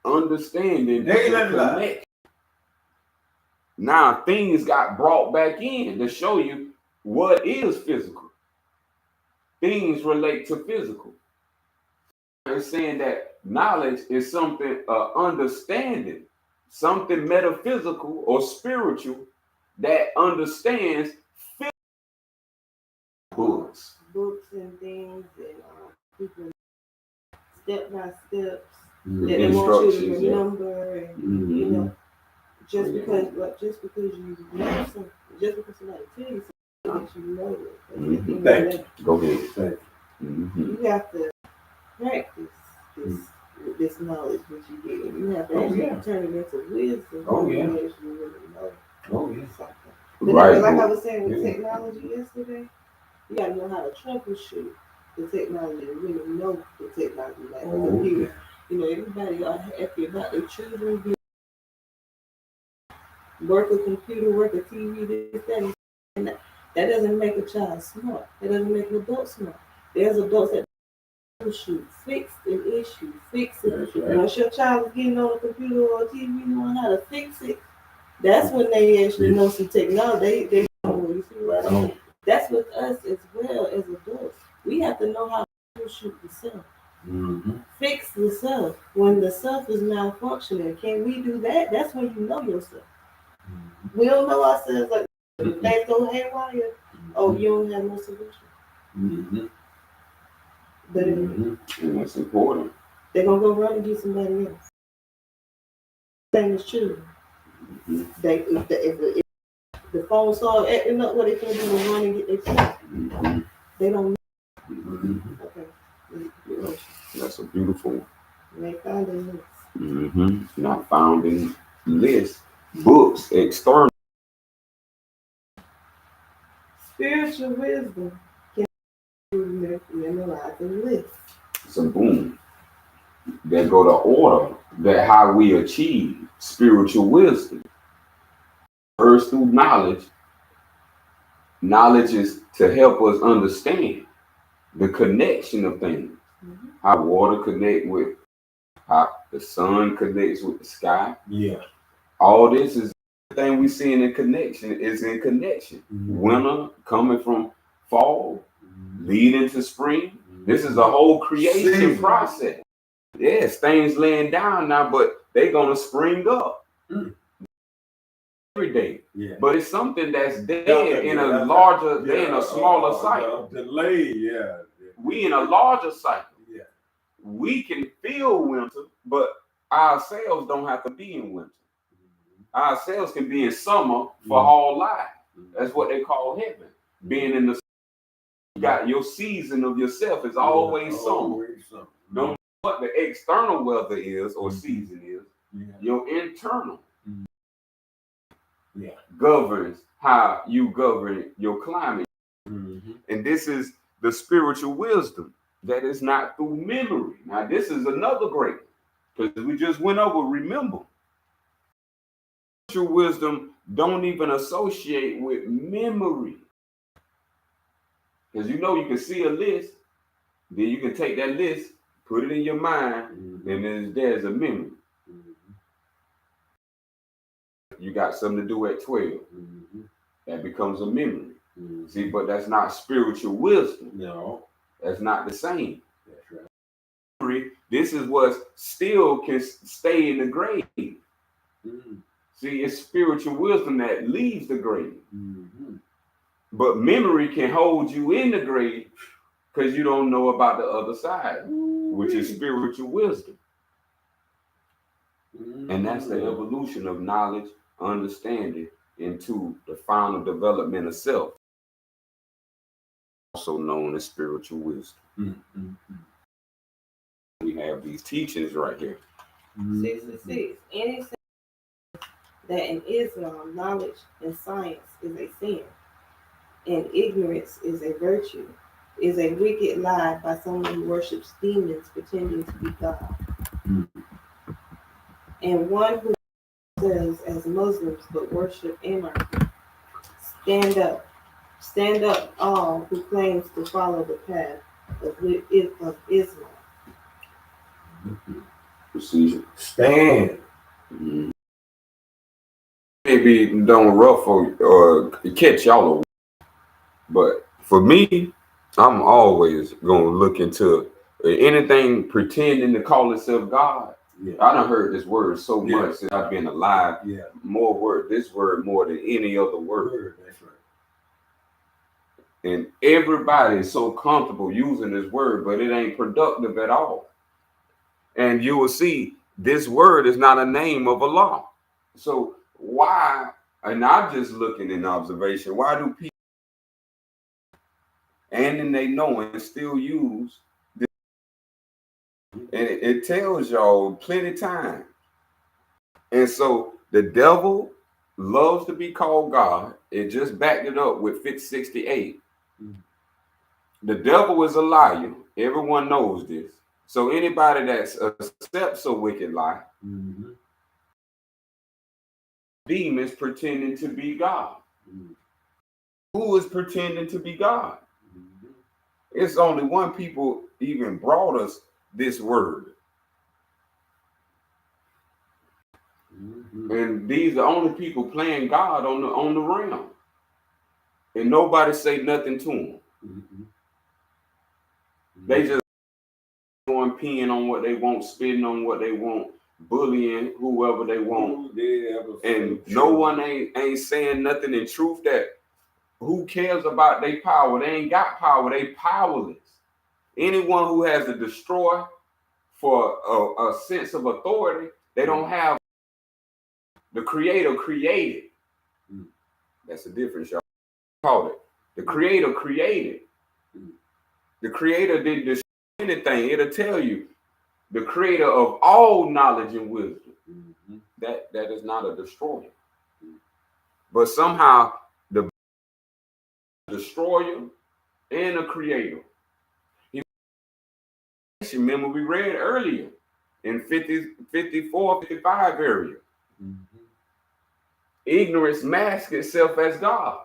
Understanding They the connect. Now things got brought back in to show you what is physical. Things relate to physical. It's saying that knowledge is something, understanding, something metaphysical or spiritual that understands books. Books and things and people step by steps Mm-hmm. that they want you to Instructions, remember and you know just because you know something, just because somebody tell you something that you know it. Thank you. Go ahead. Thank You have to practice this knowledge that you get. You have to actually turn it into wisdom. You actually really know. Something. But Right. like I was saying with technology yesterday, you gotta know how to troubleshoot the technology and really know the technology. Like the computer. You know, everybody are happy about their children work a computer, work a TV, this, that, and that. That doesn't make a child smart. That doesn't make an adult smart. There's adults that troubleshoot, fix an issue, fix it. Right. Once your child is getting on a computer or a TV, knowing how to fix it, that's when they actually know some technology. They know, you see what I mean? That's with us as well as adults. We have to know how to troubleshoot the self. Fix the self. When the self is malfunctioning, can we do that? That's when you know yourself. We don't know ourselves like things go haywire. Oh, you don't have no solution. But And that's important. They're gonna go run and get somebody else. Same as children. If the phone started acting up, what they can do is run and get their phone. They don't know. Okay. That's a beautiful one. And they found in lists. Not found in lists, books, external. Spiritual wisdom can be memorized in lists. So boom. There go the order that how we achieve spiritual wisdom. First through knowledge. Knowledge is to help us understand the connection of things. How water connect with how the sun connects with the sky. Yeah. All this is the thing we see in connection is in connection. Winter coming from fall, leading to spring. This is a whole creation process. Yes, things laying down now, but they're gonna spring up every day. Yeah. But it's something that's dead in a larger, in a smaller cycle. Delay, yeah. We in a larger cycle. Yeah. We can feel winter, but ourselves don't have to be in winter. Ourselves can be in summer for all life. That's what they call heaven. Being in the, you got your season of yourself is always summer. No matter what the external weather is or season is, your internal governs how you govern your climate. And this is the spiritual wisdom that is not through memory. Now, this is another great, because we just went over, remember. Spiritual wisdom don't even associate with memory. Because you know you can see a list, then you can take that list, put it in your mind, and then there's a memory. You got something to do at 12. That becomes a memory. See, but that's not spiritual wisdom. No. That's not the same. That's right. Memory, this is what still can stay in the grave. See, it's spiritual wisdom that leaves the grave. But memory can hold you in the grave because you don't know about the other side, which is spiritual wisdom. And that's the evolution of knowledge, understanding into the final development of self, also known as spiritual wisdom. We have these teachings right here. 66. Any saying that in Islam knowledge and science is a sin, and ignorance is a virtue, is a wicked lie by someone who worships demons pretending to be God. And one who says as Muslims but worship anarchy. Stand up, all who claims to follow the path of Islam. Procedure. Stand. Maybe don't ruffle or catch y'all, but for me, I'm always gonna look into anything pretending to call itself God. I done heard this word so much since I've been alive. This word more than any other word. That's right. And everybody is so comfortable using this word, but it ain't productive at all. And you will see this word is not a name of Allah. So why, and I'm just looking in observation, why do people and then they know and still use this? And it tells y'all plenty times. And so the devil loves to be called God. It just backed it up with 68. The devil is a liar. Everyone knows this. So anybody that accepts a wicked lie, demons pretending to be God. Who is pretending to be God? It's only one people even brought us this word. And these are the only people playing God on the realm. And nobody say nothing to them. They just going peeing on what they want, spitting on what they want, bullying whoever they want. And no one ain't saying nothing in truth. That who cares about their power? They ain't got power. They powerless. Anyone who has to destroy for a sense of authority, they don't have. The Creator created. That's the difference, y'all. Call it. The Creator created. The Creator didn't destroy anything. It'll tell you. The Creator of all knowledge and wisdom. That is not a destroyer. But somehow the destroyer and a creator. Remember we read earlier in 54, 55 area. Ignorance masks itself as God.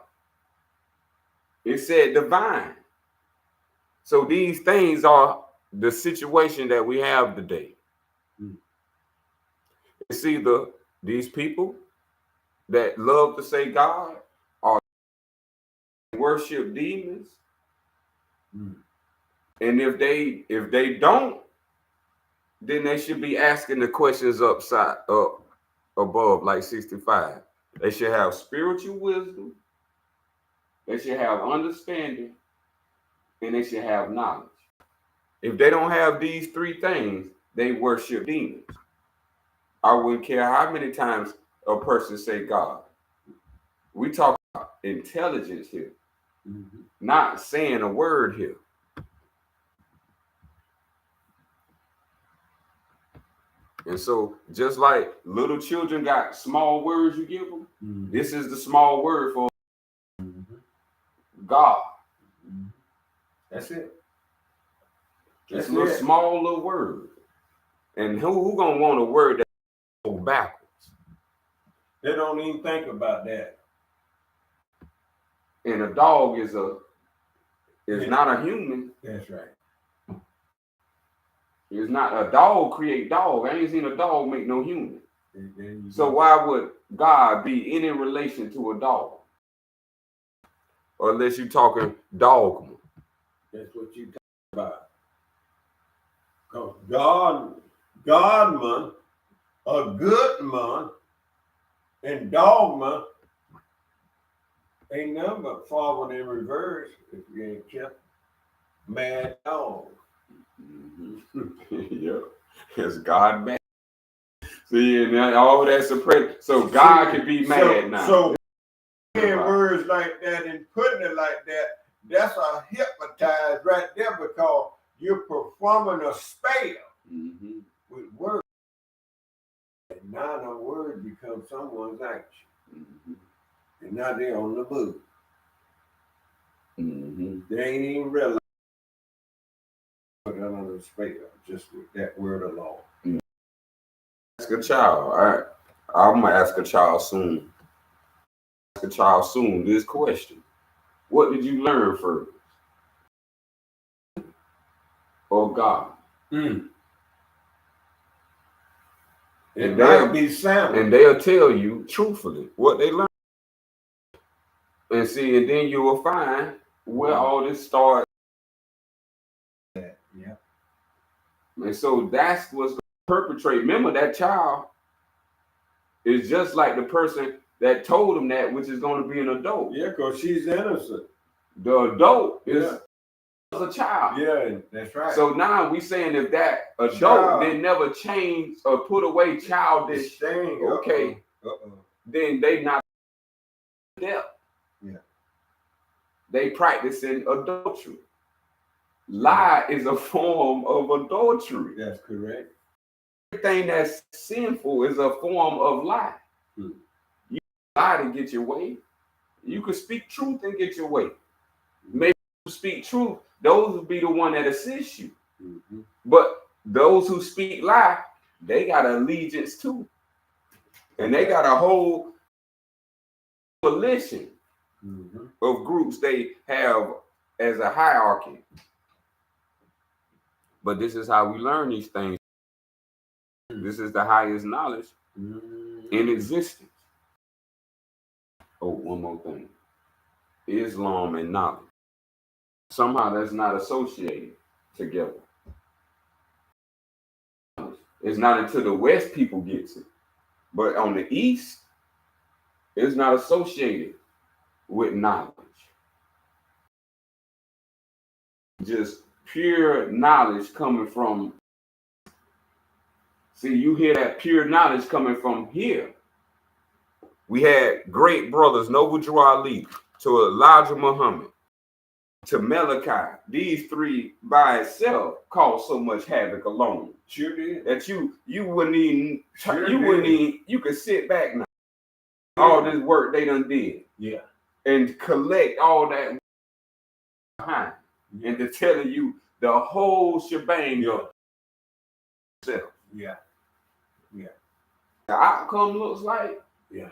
It said divine. So these things are the situation that we have today. It's either these people that love to say God or worship demons. And if they don't, then they should be asking the questions up above, like 65. They should have spiritual wisdom, they should have understanding, and they should have knowledge. If they don't have these three things, they worship demons. I wouldn't care how many times a person say God. We talk about intelligence here, not saying a word here. And so, just like little children got small words you give them, this is the small word for God. That's it. It's a small little word. And who gonna want a word that goes backwards? They don't even think about that. And a dog is not a human. That's right. It's not a dog create dog. I ain't seen a dog make no human. So why would God be any relation to a dog? Or unless you're talking dogma. That's what you talk about. Because Godman, a good man, and dogma ain't nothing but following in reverse if you ain't kept mad dog. Yeah, it's God mad. See, and all that's a so God can be mad now. So saying words like that and putting it like that, that's a hypnotize right there because you're performing a spell with words. And now the word becomes someone's action. And now they're on the move. They ain't even realize another spell just with that word alone. Ask a child. All right. I'm gonna ask a child soon. Ask a child soon this question. What did you learn first? Or God? It And might be sound. And they'll tell you truthfully what they learned. And see, and then you will find where all this starts. Yeah. And so that's what's perpetrate. Remember, that child is just like the person that told him that, which is going to be an adult. Yeah, because she's innocent. The adult is a child. Yeah, that's right. So now we saying if that adult then never changed or put away childish thing, okay, then they not deaf. Yeah. They practicing adultery. Lie is a form of adultery. That's correct. Everything that's sinful is a form of lie. You lie to get your way. You can speak truth and get your way. Maybe you speak truth, those will be the one that assists you. But those who speak lie, they got allegiance too. And they got a whole coalition of groups they have as a hierarchy. But this is how we learn these things. This is the highest knowledge in existence. Oh, one more thing. Islam and knowledge. Somehow that's not associated together. It's not until the West people gets it. But on the East, it's not associated with knowledge. Just pure knowledge coming from. See, you hear that pure knowledge coming from here. We had great brothers, Noble Drew Ali, to Elijah Muhammad, to Malachi. These three by itself caused so much havoc alone. Sure did. That you wouldn't even, you could sit back now. All this work they done did. Yeah. And collect all that behind. And to tell you the whole shebang of itself. Yeah. Yeah. The outcome looks like. Yeah.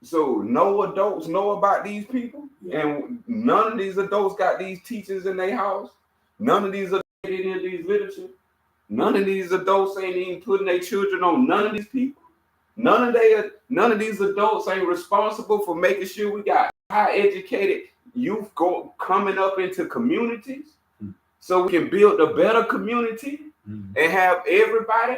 So no adults know about these people, and none of these adults got these teachers in their house. None of these adults ain't in these literature. None of these adults ain't even putting their children on none of these people. None of these adults ain't responsible for making sure we got high educated youth coming up into communities, so we can build a better community. and have everybody.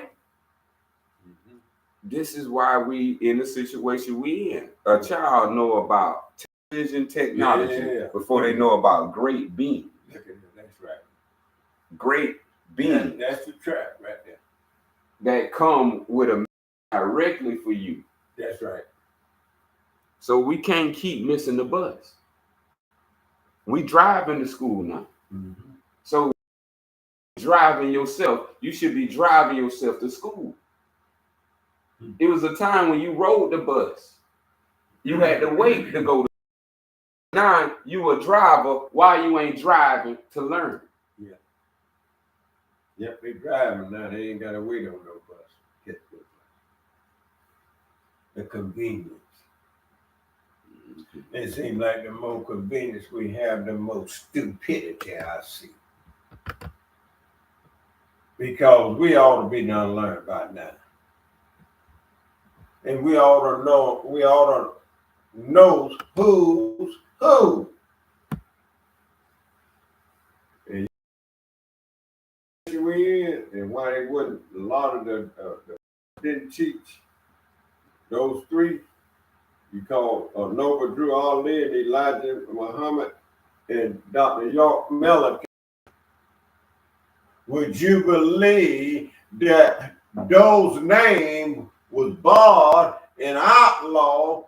This is why we in the situation we in. A child know about television technology before they know about great beings. That's right. Great beings. That's the trap right there. That come with a directly for you. That's right. So we can't keep missing the bus. We driving to school now. So driving yourself, you should be driving yourself to school. It was a time when you rode the bus. You had to wait to go to. Now you a driver while you ain't driving to learn. Yeah. Yep, they driving now. They ain't got to wait on no bus. The convenience. It seems like the more convenience we have, the more stupidity I see. Because we ought to be done learned by now. And we ought to know who's who. And we in, and why they wouldn't, a lot of the didn't teach those three. You call Nova Drew Ali and Elijah Muhammad and Dr. York Mellon. Would you believe that those names was barred and outlawed?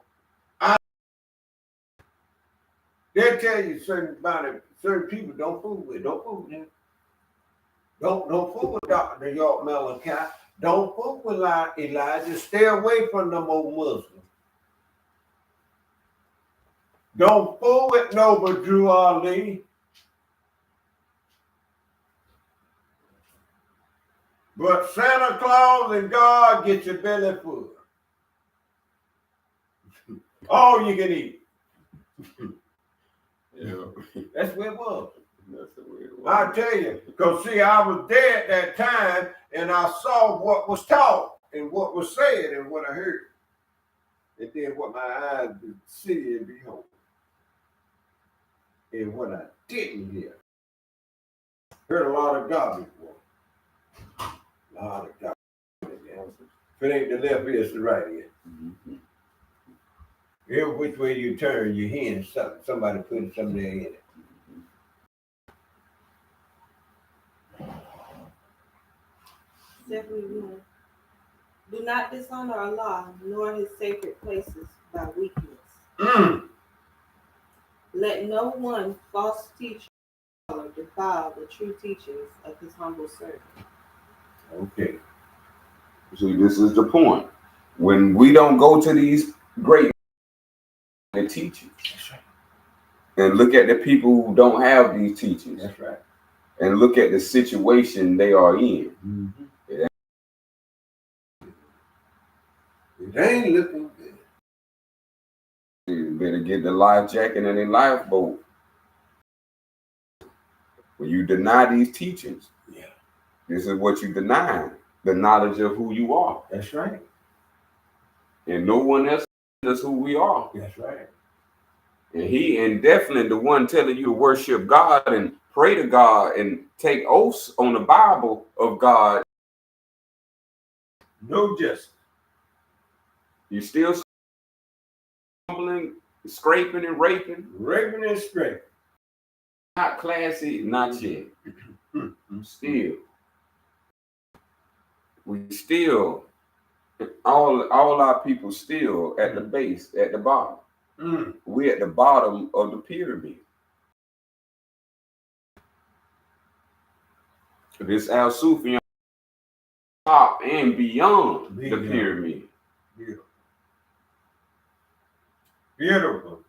They tell you certain people don't fool with him. Don't fool with Dr. York Mellon. Don't fool with Elijah. Stay away from them old Muslims. Don't fool with Nova Drew Ali. But Santa Claus and God get your belly full. All you can eat. Yeah. That's where it was. That's the way it was. I tell you, because see, I was there at that time and I saw what was taught and what was said and what I heard. And then what my eyes did see and behold. And what I didn't hear. Heard a lot of garbage. A lot of garbage. If it ain't the left ear, it's the right ear. Every which way you turn, you're hearing something. Somebody putting something there in it. Do not dishonor Allah nor his sacred places by weakness. Let no one false teacher defile the true teachings of his humble servant. Okay. See, this is the point. When we don't go to these great teachings and look at the people who don't have these teachings, that's right, and look at the situation they are in, it ain't looking good. You better get the life jacket and a lifeboat. When you deny these teachings, this is what you deny: the knowledge of who you are. That's right. And no one else knows who we are. That's right. And definitely the one telling you to worship God and pray to God and take oaths on the Bible of God. No justice. You still stumbling, scraping and raping. Raping and scraping. Not classy, not yet. Still. We still, all our people still at the base, at the bottom. We're at the bottom of the pyramid. This Al-Sufian top and beyond the pyramid. Beautiful. Beautiful.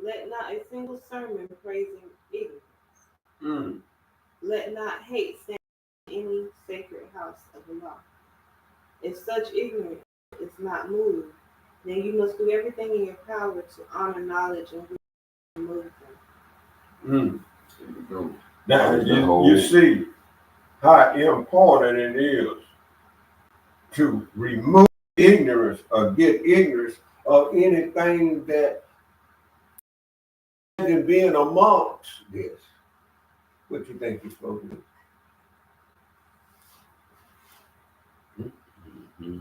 Let not a single sermon praising ignorance. Let not hate stand in any sacred house of Allah. If such ignorance is not moved, then you must do everything in your power to honor knowledge and remove them. Now, you see how important it is to remove ignorance or get ignorance of anything that imagine being amongst this. What you think you're supposed to do? Mm-hmm.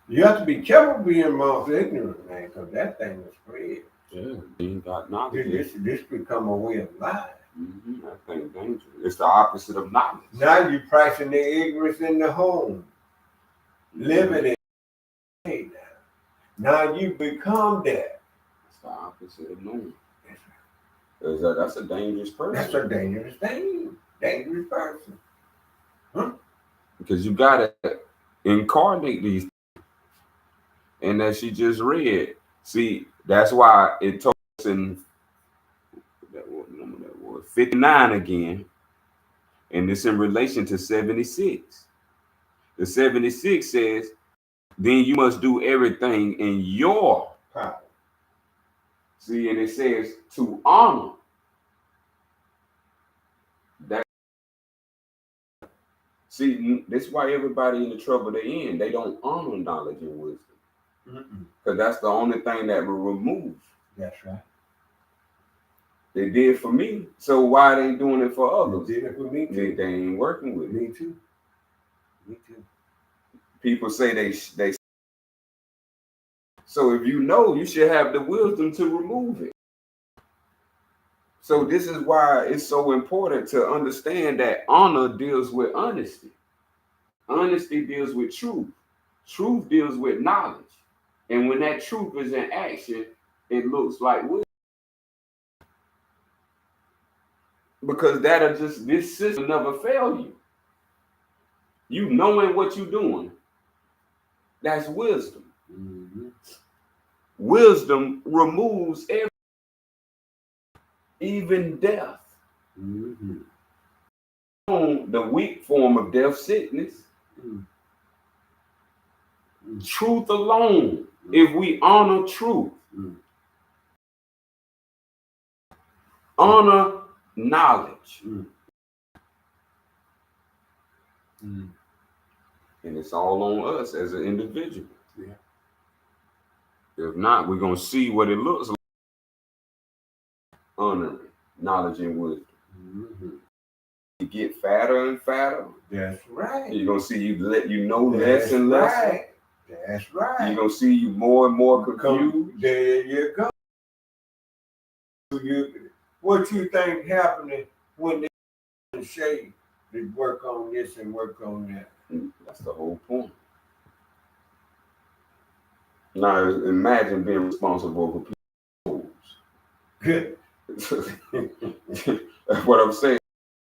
You have to be careful being amongst ignorant, man, because that thing will spread. Yeah, you got knowledge. This become a way of life. Mm-hmm. That thing dangerous. It's the opposite of knowledge. Now you're practicing the ignorance in the home, living it. Now you become that. It's the opposite of knowing. That's a dangerous person. That's a dangerous thing. Dangerous person. Huh? Because you gotta incarnate these things. And that she just read. See, that's why it told us in what number that was 59 again. And it's in relation to 76. The 76 says, then you must do everything in your power. See, and it says to honor. That. See, that's why everybody in the trouble they're in, they don't honor knowledge and wisdom. Because that's the only thing that will remove. That's right. They did for me, so why are they doing it for others? They did it for me too. They ain't working with me too. Me too. People say they. So if you know, you should have the wisdom to remove it. So this is why it's so important to understand that honor deals with honesty. Honesty deals with truth. Truth deals with knowledge. And when that truth is in action, it looks like wisdom. Because this system never fail you. You knowing what you're doing, that's wisdom. Mm-hmm. Wisdom removes everything, even death. Mm-hmm. The weak form of death, sickness. Mm-hmm. Truth alone. Mm-hmm. If we honor truth, mm-hmm. honor knowledge. Mm-hmm. Mm-hmm. And it's all on us as an individual. Yeah. If not, we're going to see what it looks like. Honoring knowledge and wisdom. Mm-hmm. You get fatter and fatter. That's right. You're going to see you less and less. Right. That's right. You're going to see you more and more confused. There you go. What you think happening when they say they work on this and work on that? That's the whole point. Now, imagine being responsible for people's souls. Good. That's what I'm saying.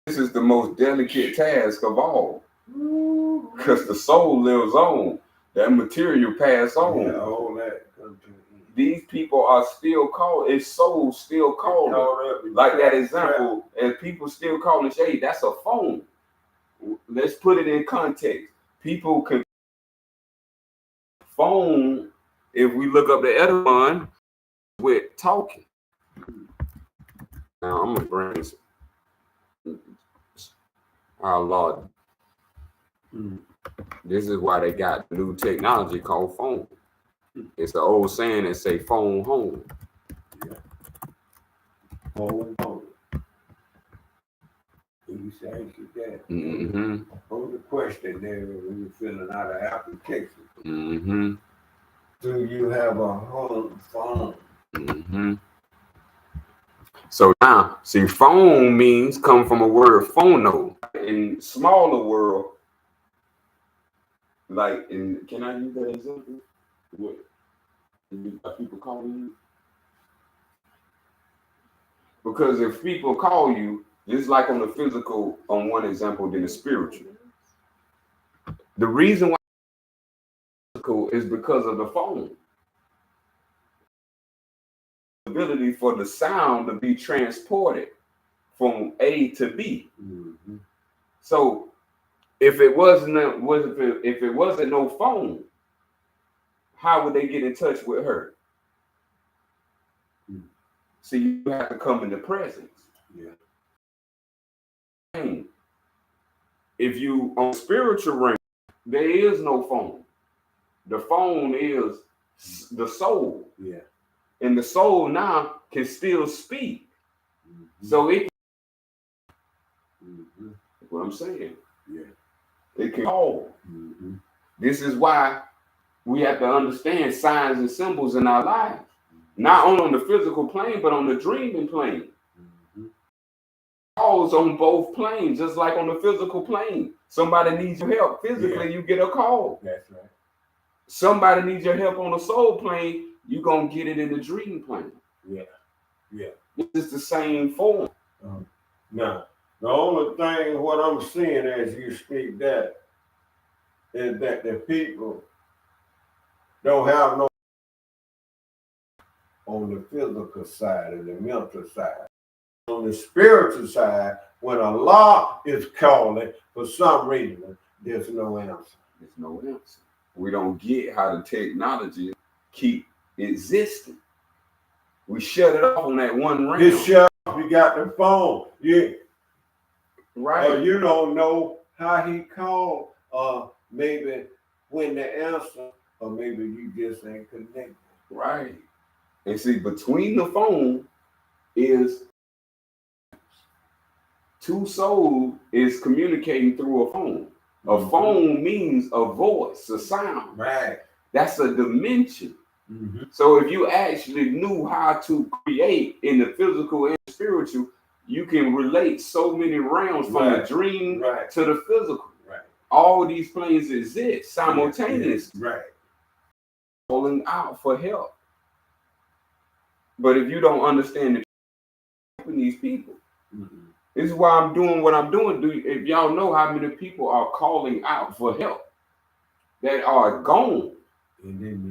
This is the most delicate task of all. Because the soul lives on. That material pass on. Yeah, all that comes to these people are still called, it's souls still calling. Like that example, and people still calling, hey, that's a phone. Let's put it in context. People can phone, if we look up the Edamon, with talking. Now I'm gonna bring this. Our Lord. This is why they got new technology called phone. It's the old saying that say phone home. Yeah. Phone home. You say that. Mm-hmm. Hold the question there when you're filling out an application. Mm-hmm. Do you have a home phone? Mm-hmm. So now, see, phone means come from a word phono. In smaller world, like in, can I use that example? What people calling you? Because if people call you, just like on the physical, on one example, then the spiritual. The reason why physical is because of the phone. Ability for the sound to be transported from A to B. Mm-hmm. So if it wasn't no phone, how would they get in touch with her? Mm-hmm. So you have to come in the presence. Yeah. If you on spiritual realm, there is no phone. The phone is the soul. Yeah. And the soul now can still speak. So it, what I'm saying, it can call. This is why we have to understand signs and symbols in our lives, not only on the physical plane, but on the dreaming plane. Calls on both planes, just like on the physical plane. Somebody needs your help physically, you get a call. That's right. Somebody needs your help on the soul plane, you're going to get it in the dream plane. Yeah. It's the same form. Now, the only thing what I'm seeing as you speak that is that the people don't have no on the physical side and the mental side. On the spiritual side, when Allah is calling, for some reason, there's no answer. There's no answer. We don't get how the technology keep existing. We shut it off on that one round. It's shut off. You got the phone. Right. You don't know how he called, maybe when the answer, or maybe you just ain't connected. Right. And see, between the phone is two souls is communicating through a phone. A phone means a voice, a sound. Right. That's a dimension. So if you actually knew how to create in the physical and spiritual, you can relate so many realms from the dream to the physical. Right. All these planes exist simultaneously. Right. Calling out for help. But if you don't understand the helping these people, this is why I'm doing what I'm doing. If y'all know how many people are calling out for help that are gone,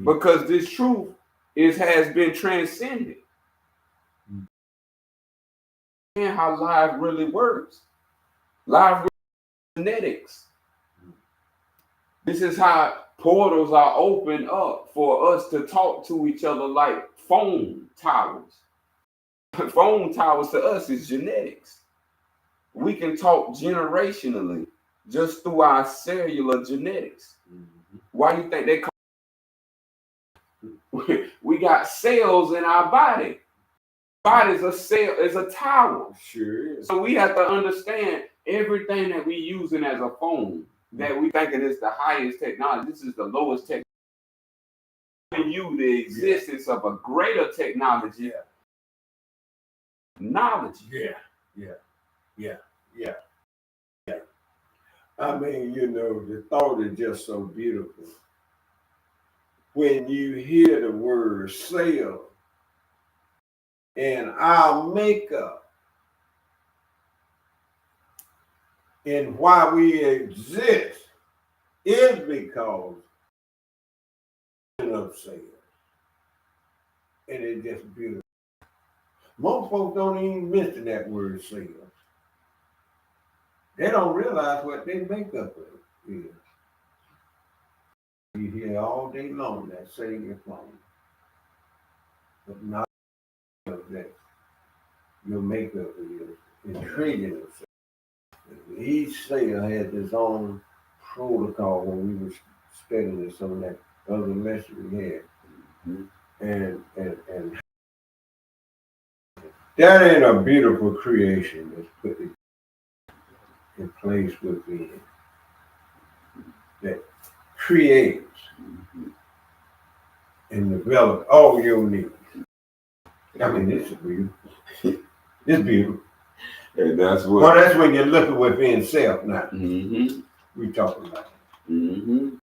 because this truth has been transcended. And how life really works. Life genetics. This is how portals are opened up for us to talk to each other like phone towers. Phone towers to us is genetics. We can talk generationally just through our cellular genetics. Why do you think they call we got cells in our body? Body's a cell, is a tower. Sure is. So we have to understand everything that we using as a phone, that we thinking is the highest technology. This is the lowest technology. You the existence of a greater technology. Knowledge. Yeah. I mean, the thought is just so beautiful. When you hear the word cell and our makeup and why we exist is because of cells. And it's just beautiful. Most folks don't even mention that word cells. They don't realize what their makeup is. You hear all day long that Savior phone, but not that your makeup is trillions of cells. Each cell has its own protocol when we were studying this on that other lesson we had. And that ain't a beautiful creation that's put in place within that creates and develops all your needs. I mean, this is beautiful. It's beautiful. And that's what. Well, that's when you're looking within self now. We talking about it. And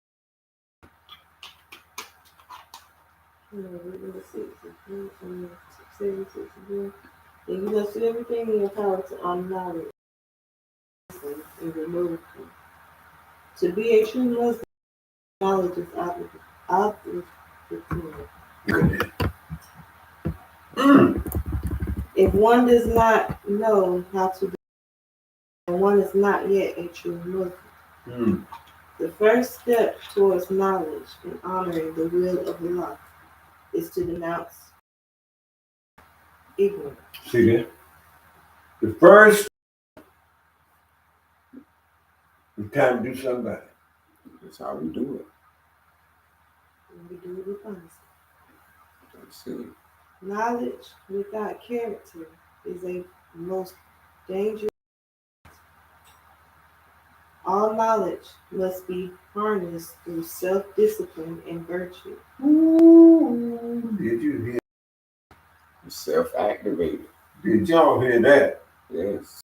you must do everything in your power to acknowledge and remove them. To be a true Muslim, knowledge is obvious. If one does not know how to be, one is not yet a true Muslim. The first step towards knowledge and honoring the will of Allah is to denounce ignorance. See that? The first is time to do something about it. That's how we do it. And we do it with honesty. That's it. Knowledge without character is a most dangerous. All knowledge must be harnessed through self-discipline and virtue. Ooh, did you hear? Self-activated. Did y'all hear that? Yes.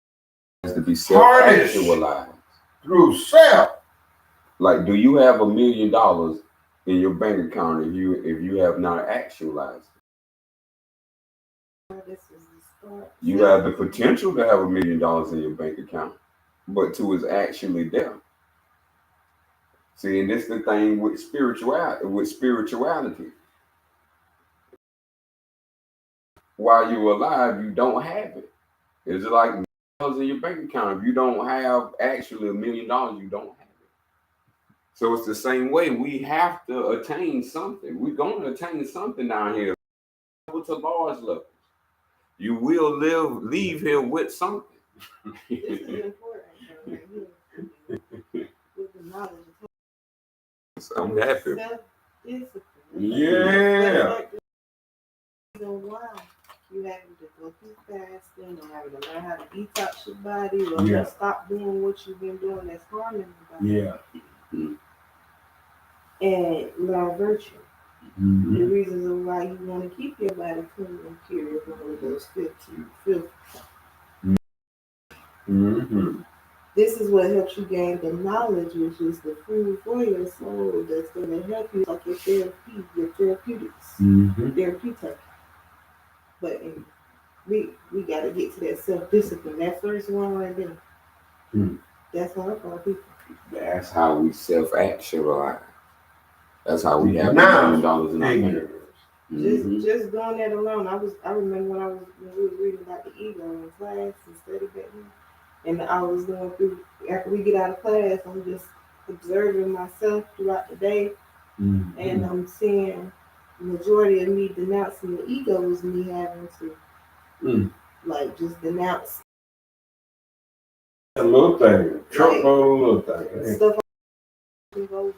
It has to be self-actualized. Through self. Like, do you have $1 million in your bank account if you have not actualized it? This is the start. You have the potential to have $1 million in your bank account, but till it's actually there. See, and this is the thing with spirituality. While you're alive, you don't have it. It's like dollars in your bank account. If you don't have actually $1 million, you don't have it. So it's the same way. We have to attain something. We're going to attain something down here. To large levels, you will leave here with something. This is important right here. With the knowledge. I'm happy. Self-discipline. Yeah. Why you having to go through fasting or having to learn how to detox your body or stop doing what you've been doing that's harming your body. Yeah. And learn virtue. Mm-hmm. The reasons of why you want to keep your body clean and pure is one of those filth. Mm-hmm. This is what helps you gain the knowledge, which is the food for your soul that's going to help you, like your therapy, your therapeutics, therapeutic. But we got to get to that self-discipline. That first one right there. That's how I call people. That's how we self-actualize. That's how we have $1 million in our bank. Just doing that alone. I remember when we were reading about the ego in class and study back then. And I was going through, after we get out of class, I'm just observing myself throughout the day. And I'm seeing the majority of me denouncing the ego is me having to like just denounce a little thing. Trump on a little thing. Stuff like go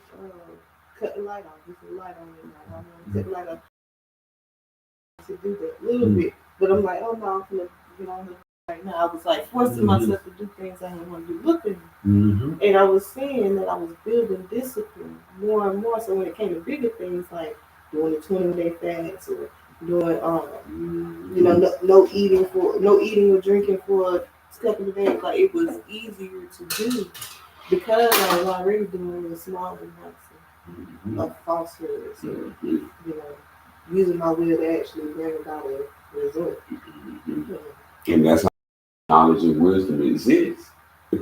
cut the light off. Just the light on it now. I'm gonna cut the light off to do that a little bit. But I'm like, oh no, I'm gonna get on it right now. I was like forcing myself to do things I didn't want to do looking. And I was seeing that I was building discipline more and more. So when it came to bigger things like doing the 20-day fast or doing no eating or drinking for a couple of days, like it was easier to do because I was already doing the small amounts of falsehoods, using my will to actually bring about a result. And that's how knowledge and wisdom exists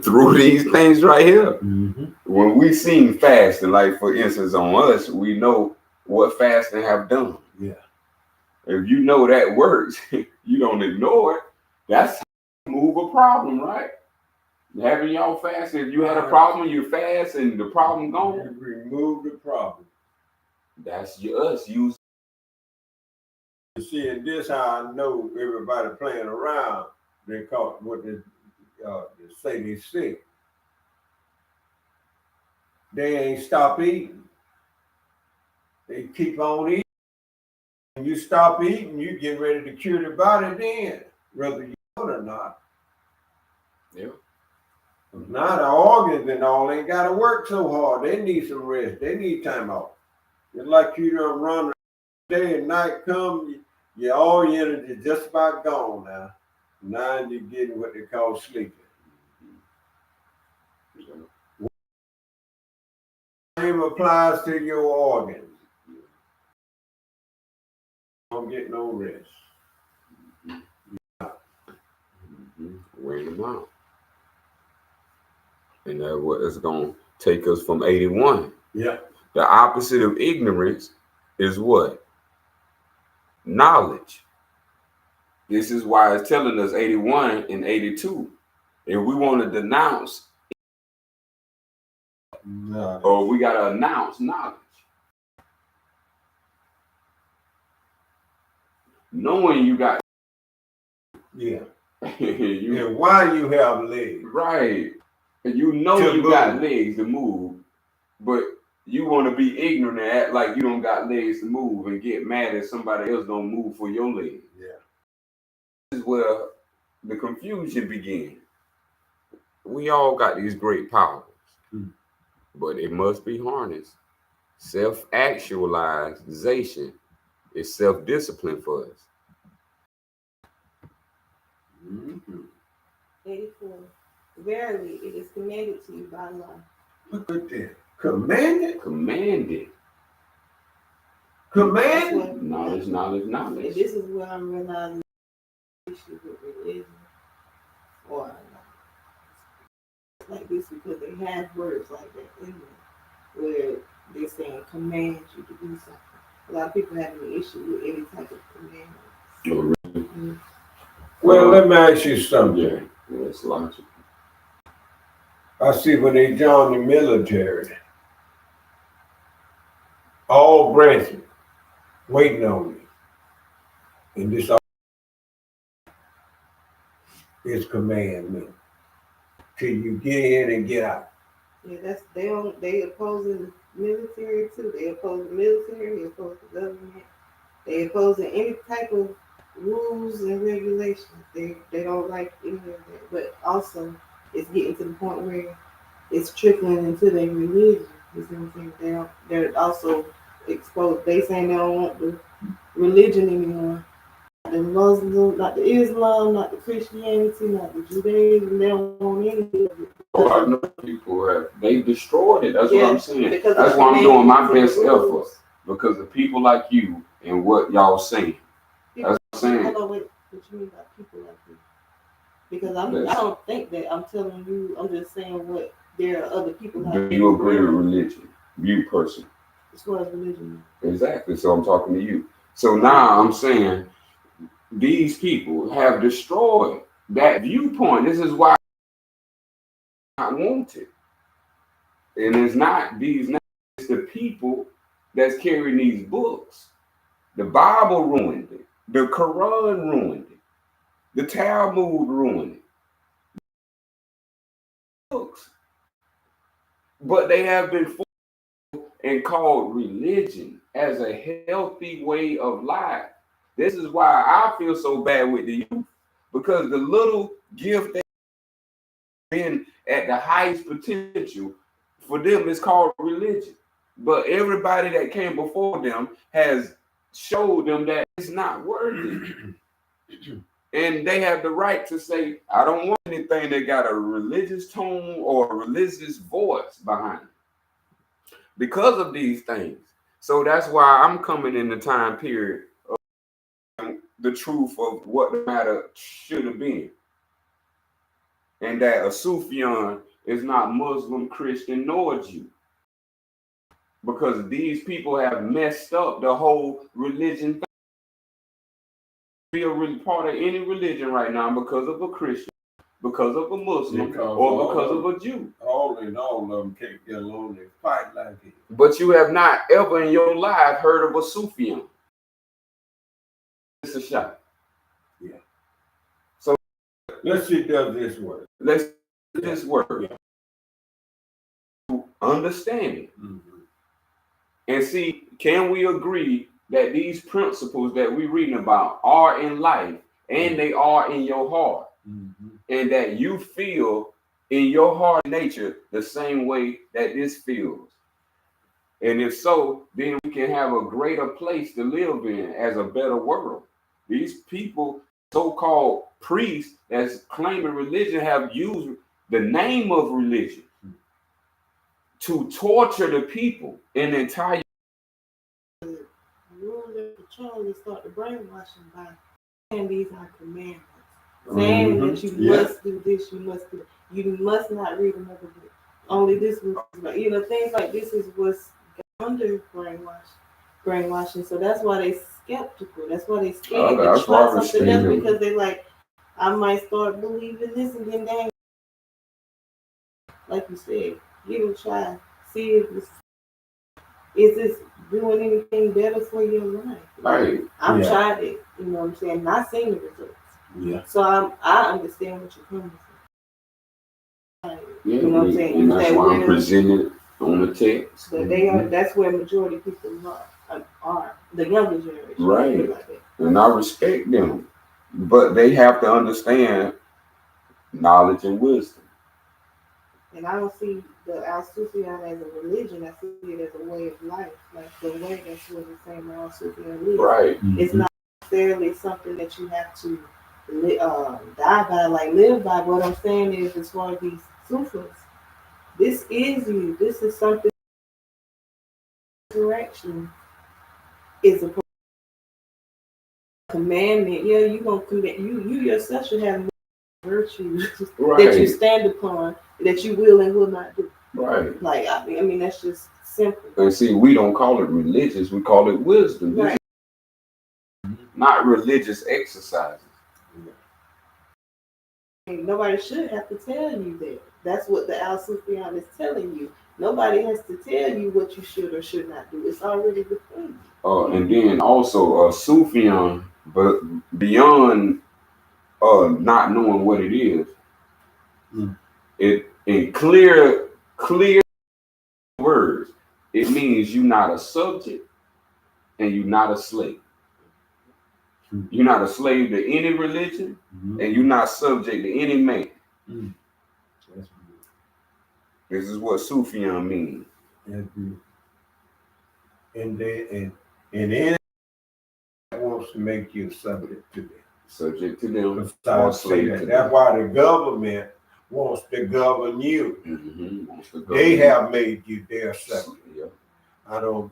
through these things right here. When we seen fasting, like for instance on us, we know what fasting have done. Yeah. If you know that works, you don't ignore it. That's how you move a problem, right? Having y'all fast, if you had a problem, you fast and the problem gone. You remove the problem. That's us using. See, and this how I know everybody playing around. They call what they say they sick. They ain't stop eating. They keep on eating. When you stop eating, you get ready to cure the body then, whether you know it or not. Yeah. Now the organs and all ain't got to work so hard. They need some rest. They need time off. It's like you done run day and night come, all your energy just about gone now. Now you're getting what they call sleeping. Same applies to your organs. Don't get no rest. Wear them out. And that's what it's going to take us from 81. Yeah. The opposite of ignorance is what? Knowledge. This is why it's telling us 81 and 82. If we want to denounce, or we got to announce knowledge. Knowing you got. Yeah. And why you have legs. Right. And you know you got legs to move, but you want to be ignorant and act like you don't got legs to move and get mad if somebody else don't move for your legs. Yeah. This is where the confusion begins. We all got these great powers, but it must be harnessed. Self-actualization is self-discipline for us. 84. Verily, it is commanded to you by law. Look at that. Commanded? Commanded. Commanded? Knowledge. And this is where I'm realizing the issue with religion or like this, because they have words like that in there where they're saying command you to do something. A lot of people have an issue with any type of commandment. Oh, really? Mm-hmm. Well, let me ask you something. Yeah, it's logical. I see when they join the military, all branches waiting on you. And this is commandment till you get in and get out. Yeah, they oppose the military too. They oppose the military, they oppose the government, they oppose any type of rules and regulations. They don't like any of that. But also it's getting to the point where it's trickling into their religion. You see what I'm saying? They're also exposed. They saying they don't want the religion anymore. Not the Muslim, not the Islam, not the Christianity, not the Judaism. They don't want any of it. Oh, I know people they destroyed it. That's what I'm saying. That's why I'm doing my best effort. Because of people like you and what y'all saying. That's what I'm saying. Hold on, wait. What you mean by people like you? Because I don't think that I'm telling you. I'm just saying what there are other people like you. Do you agree with religion? You person. As far as religion. Exactly. So I'm talking to you. So now I'm saying these people have destroyed that viewpoint. This is why I want it. And it's not these names, it's the people that's carrying these books. The Bible ruined it. The Quran ruined it. The Talmud ruined it. Books. But they have been forced and called religion as a healthy way of life. This is why I feel so bad with the youth, because the little gift they've been at the highest potential, for them it's called religion. But everybody that came before them has showed them that it's not worthy. And they have the right to say, I don't want anything that got a religious tone or a religious voice behind it. Because of these things. So that's why I'm coming in the time period of the truth of what the matter should have been. And that Al-Sufian is not Muslim, Christian, nor Jew. Because these people have messed up the whole religion thing. Be a part of any religion right now because of a Christian, because of a Muslim, or because of a Jew. All of them can't get along and fight like it. But you have not ever in your life heard of a Sufian. It's a shot. Yeah. So let's see, does this work? Let's do this work. Yeah. Understand it. And see, can we agree that these principles that we're reading about are in life and they are in your heart? And that you feel in your heart nature the same way that this feels. And if so, then we can have a greater place to live in as a better world. These people, so-called priests that's claiming religion, have used the name of religion to torture the people in the entire rule and control and start the brainwashing by saying these are commandments. Saying that you must do this, you must do that. You must not read another book. Only this was, things like this is what's under brainwashing. So that's why they skeptical. That's why they scared to try something else, because they like, I might start believing this, and then they, like you said, give it a try. See if is this doing anything better for your life? Right. I've tried it, you know what I'm saying? Not seen the results. Yeah. So I understand what you're coming from. Yeah, you know what I'm saying? And that's why I'm on the text. But they are. That's where majority of people are the younger generation. Right. Like that. And I respect them, but they have to understand knowledge and wisdom. And I don't see the Al-Sufian as a religion. I see it as a way of life. Like the way that's what the same Al-Sufian is. Right. It's not necessarily something that you have to die by, like live by. What I'm saying is, as far as these Sufis, this is you. This is something. Direction is a commandment. Yeah, you gonna commit. You yourself should have virtues that you stand upon, that you will and will not do. Right. Like I mean, that's just simple. And see, we don't call it religious; we call it wisdom. Right. Not religious exercises. And nobody should have to tell you that. That's what the Al-Sufian is telling you. Nobody has to tell you what you should or should not do. It's already within you. And then also Sufian, but beyond not knowing what it is, it in clear words, it means you're not a subject and you're not a slave. You're not a slave to any religion, and you're not subject to any man. That's This is what Sufian means. And any that wants to make you subject to them. Subject to them. Or slave to them. That's why the government wants to govern you. They have made you their subject. Yeah. I'm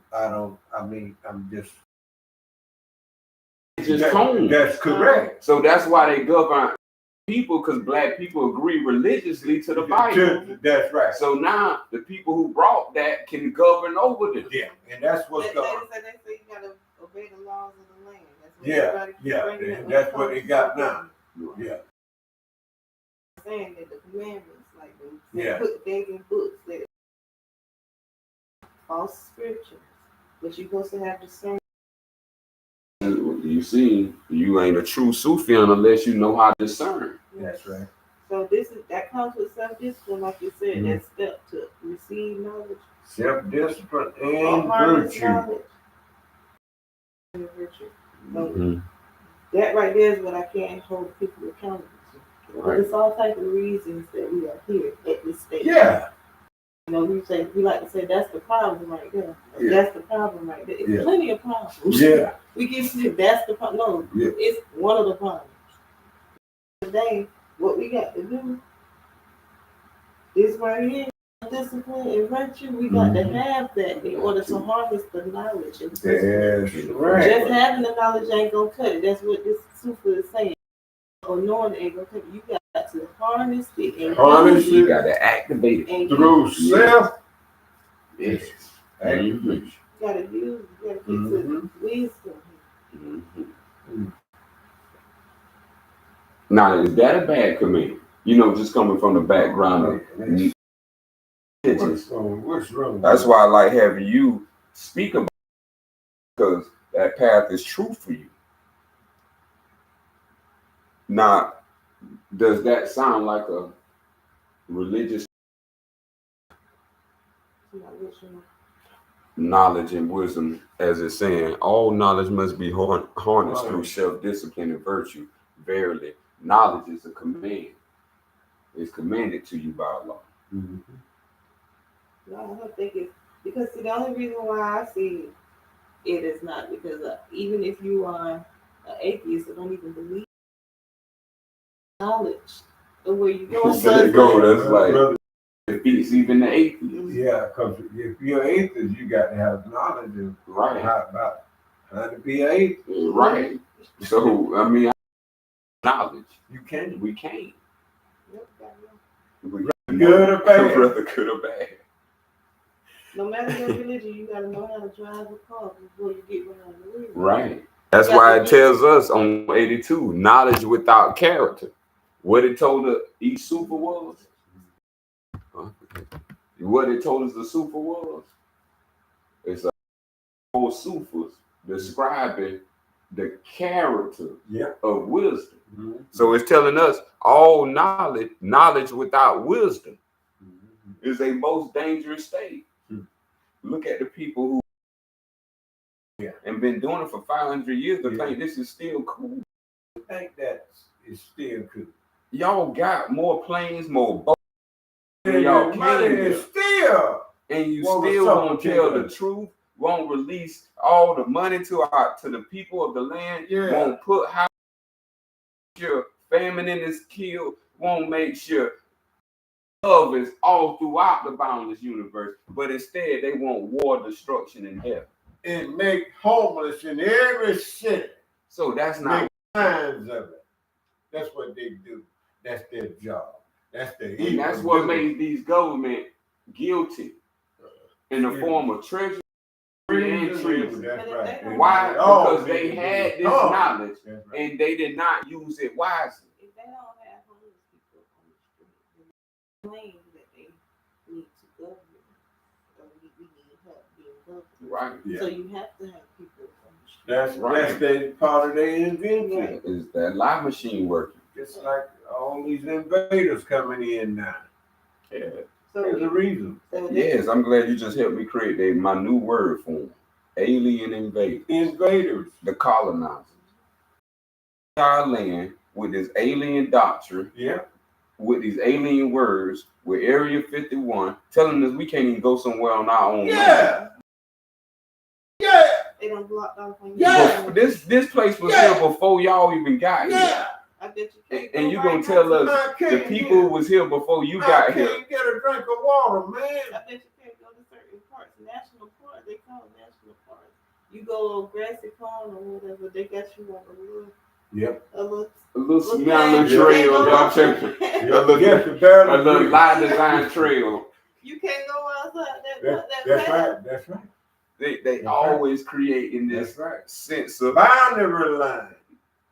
just home. That's correct. So that's why they govern people, because black people agree religiously to the Bible. That's right. So now the people who brought that can govern over them. Yeah, and that's what's going on. They say you gotta obey the laws of the land. Yeah, that's what they got now. Yeah. Saying that the commandments, like they put things in books that false scriptures, but you're supposed to have discernment. You see, you ain't a true Sufian unless you know how to discern. That's right. So that comes with self-discipline, like you said. That step to receive knowledge, self-discipline and virtue. So that right there is what I can't hold people accountable to. Right. It's all type of reasons that we are here at this stage. Yeah. You know, we like to say that's the problem right there. That's the problem right there. It's plenty of problems. Yeah. We can say that's the problem. No, it's one of the problems. Today, what we got to do is right here, discipline and virtue. We got to have that in order to harvest the knowledge. That's right. Just having the knowledge ain't gonna cut it. That's what this Sufa is saying. Or knowing it ain't gonna cut it. You got to harness it and you got to activate it through self. Yes. Activation. You gotta use. You gotta get to wisdom. Now, is that a bad command? You know, just coming from the background of what's wrong? That's why I like having you speak about it, because that path is true for you. Now, does that sound like a religious knowledge and wisdom, as it's saying, all knowledge must be harnessed through self-discipline and virtue. Verily, knowledge is a command. It's commanded to you by Allah. No, I don't think it's because the only reason why I see it is not because even if you are an atheist or don't even believe knowledge of where you go, that's like defeats even the atheist. Yeah, because if you're an atheist, you got to have knowledge of about how to be an atheist. Right. So I mean, knowledge. We can't. Good or bad. Rather good or bad. No matter your religion, you gotta know how to drive a car before you get behind the wheel. Right. That's why it tells us on 82, knowledge without character. What it told each Sufa was. What it told us the Sufa was. It's a whole Sufas describing the character of wisdom. So it's telling us all knowledge without wisdom is a most dangerous state. look at the people who and been doing it for 500 years to think this is still cool. I think that is still cool. Y'all got more planes, more boats than And y'all the money came is with. still. And you Won't still won't tell suffocate the us. truth, won't release all the money to the people of the land, won't put how your famine is killed, won't make sure love is all throughout the boundless universe, but instead they want war, destruction, and death. And make homeless in every city. So that's not signs of it. That's what they do. That's their job. That's their evil. And that's what makes these government guilty in the form of treachery and treason. That's right. Why? Because they had this knowledge and they did not use it wisely. If they don't have homeless people on the street, they claim that they need to govern, or we need help being governed. Right. Yeah. So you have to have people on the street. That's right. That's the part of their invention. Is that lie machine working? Just like all these invaders coming in now. Yeah. So There's a reason. Yes, I'm glad you just helped me create my new word for them. Alien invaders. Invaders. The colonizers. Our land with this alien doctrine. Yeah. With these alien words, with Area 51, telling us we can't even go somewhere on our own. Yeah. Yeah. They don't block off on Yeah. This place was here before y'all even got here. I bet you can't. And you gonna tell us the people who was here before you got here. I can't get a drink of water, man. I bet you can't go to certain parts. National parks, they call it national parks. You go on Grassy Pond or whatever, they got you on a little smelling trail, y'all check it. A little live design trail. You can't go outside That's right. That's right. They always create in this sense of boundary line.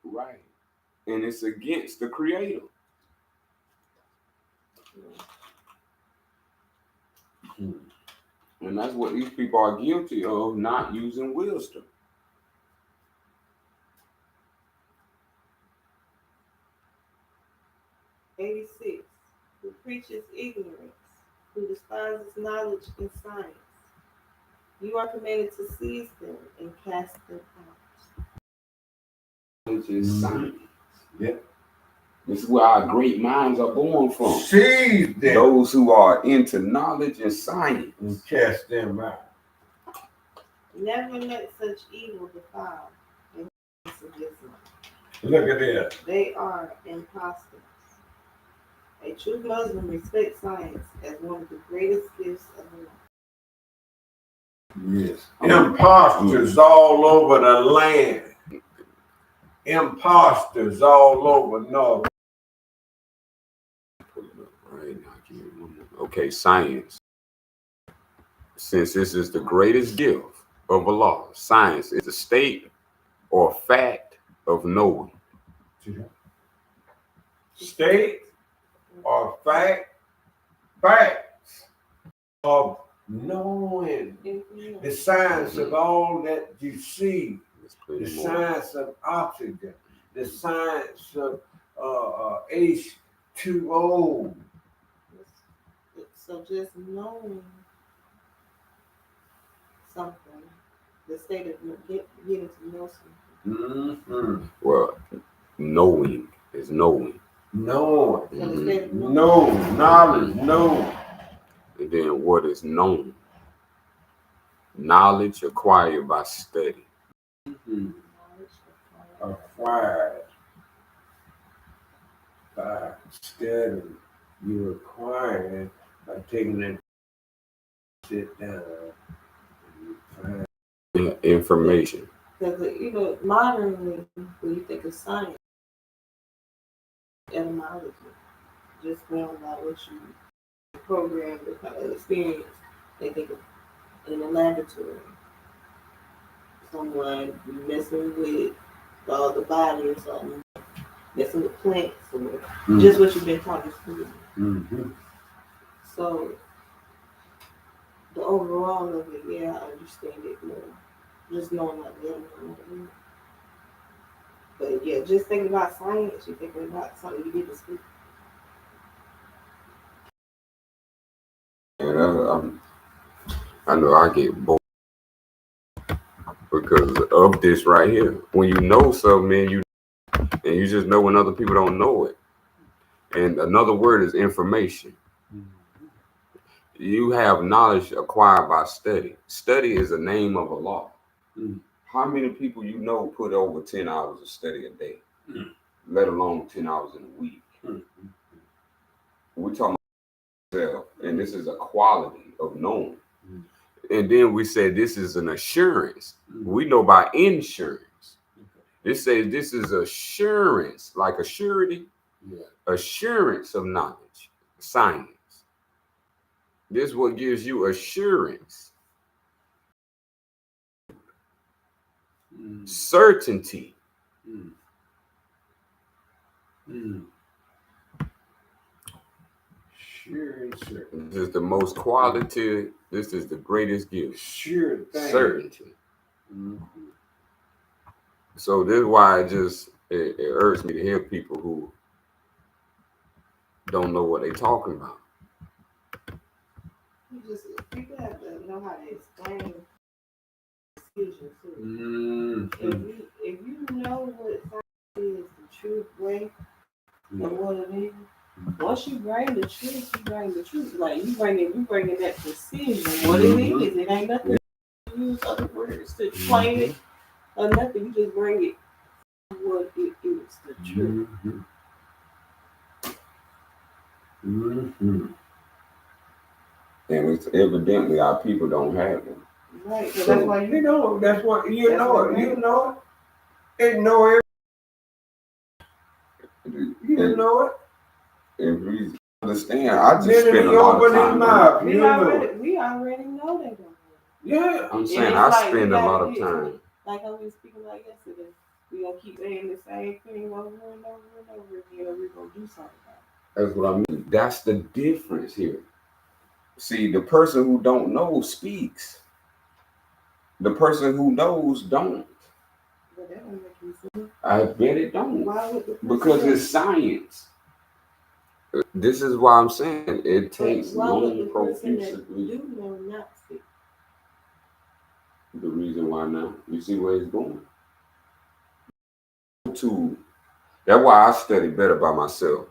Right. And it's against the creator. And that's what these people are guilty of, not using wisdom. '86, who preaches ignorance, who despises knowledge and science. You are commanded to seize them and cast them out. Which is science. Yeah. This is where our great minds are born from. Seize them. Those who are into knowledge and science. And cast them out. Never let such evil defile. Look at this. They are imposters. A true Muslim respects science as one of the greatest gifts of Allah. Yes. Imposters all over the land. Imposters all over North. Okay, science. Since this is the greatest gift of Allah, science is a state or fact of knowing. State or facts of knowing. The science of all that you see. The science of oxygen. The science of H2O. So just knowing something, the state of getting to know something. Mm-hmm. Well, knowing is knowing. Knowing. Mm-hmm. No, knowledge, no. And then what is known? Knowledge acquired by study. Mm-hmm. Acquired by study. You acquire it by taking it, sit down, and you find information. Because, modernly, when you think of science, etymology, just going by what you program, the kind of experience, they think of in a laboratory. Someone messing with the body or something, messing with plants or just what you've been taught in school. Mm-hmm. So the overall of it, I understand it more. Just knowing like that. But just thinking about science, you're thinking about something you get to speak. I know I get bored because of this right here. When you know something, and you just know when other people don't know it. And another word is information. You have knowledge acquired by study. Study is the name of a law. How many people you know put over 10 hours of study a day, let alone 10 hours in a week? We're talking about ourselves, and this is a quality of knowing. And then we said this is an assurance. We know by insurance. This says this is assurance, like a surety, assurance of knowledge, science. This is what gives you assurance, certainty. Sure and certain. This is the most quality. This is the greatest gift. Sure thing. Certainty. So this is why it irks me to hear people who don't know what they're talking about. People have to know how to explain decisions too. If you know what science is, the truth way of what it is, once you bring the truth, you bring the truth. Like you bringing that precision. What it is, it ain't nothing. You use other words to explain it or nothing. You just bring it what it is, the truth. And it's evidently our people don't have them. Right. So that's why you know. That's what you know it. You know it. It know it. You know it. If we understand, I just Then spend he a lot of open his time. mouth. we already know they don't. Yeah. I'm saying it's I like spend a lot of time. Like I was speaking about yesterday, we gonna keep saying the same thing over and over and over again, and we're gonna do something about That's what I mean. That's the difference here. See, the person who don't know speaks. The person who knows don't. But that don't make any sense. I bet it don't. Why would the person Because know? it's science. This is why I'm saying it takes why would the long person that profusely. do know not speak? The reason why now, you see where it's going. That's why I study better by myself,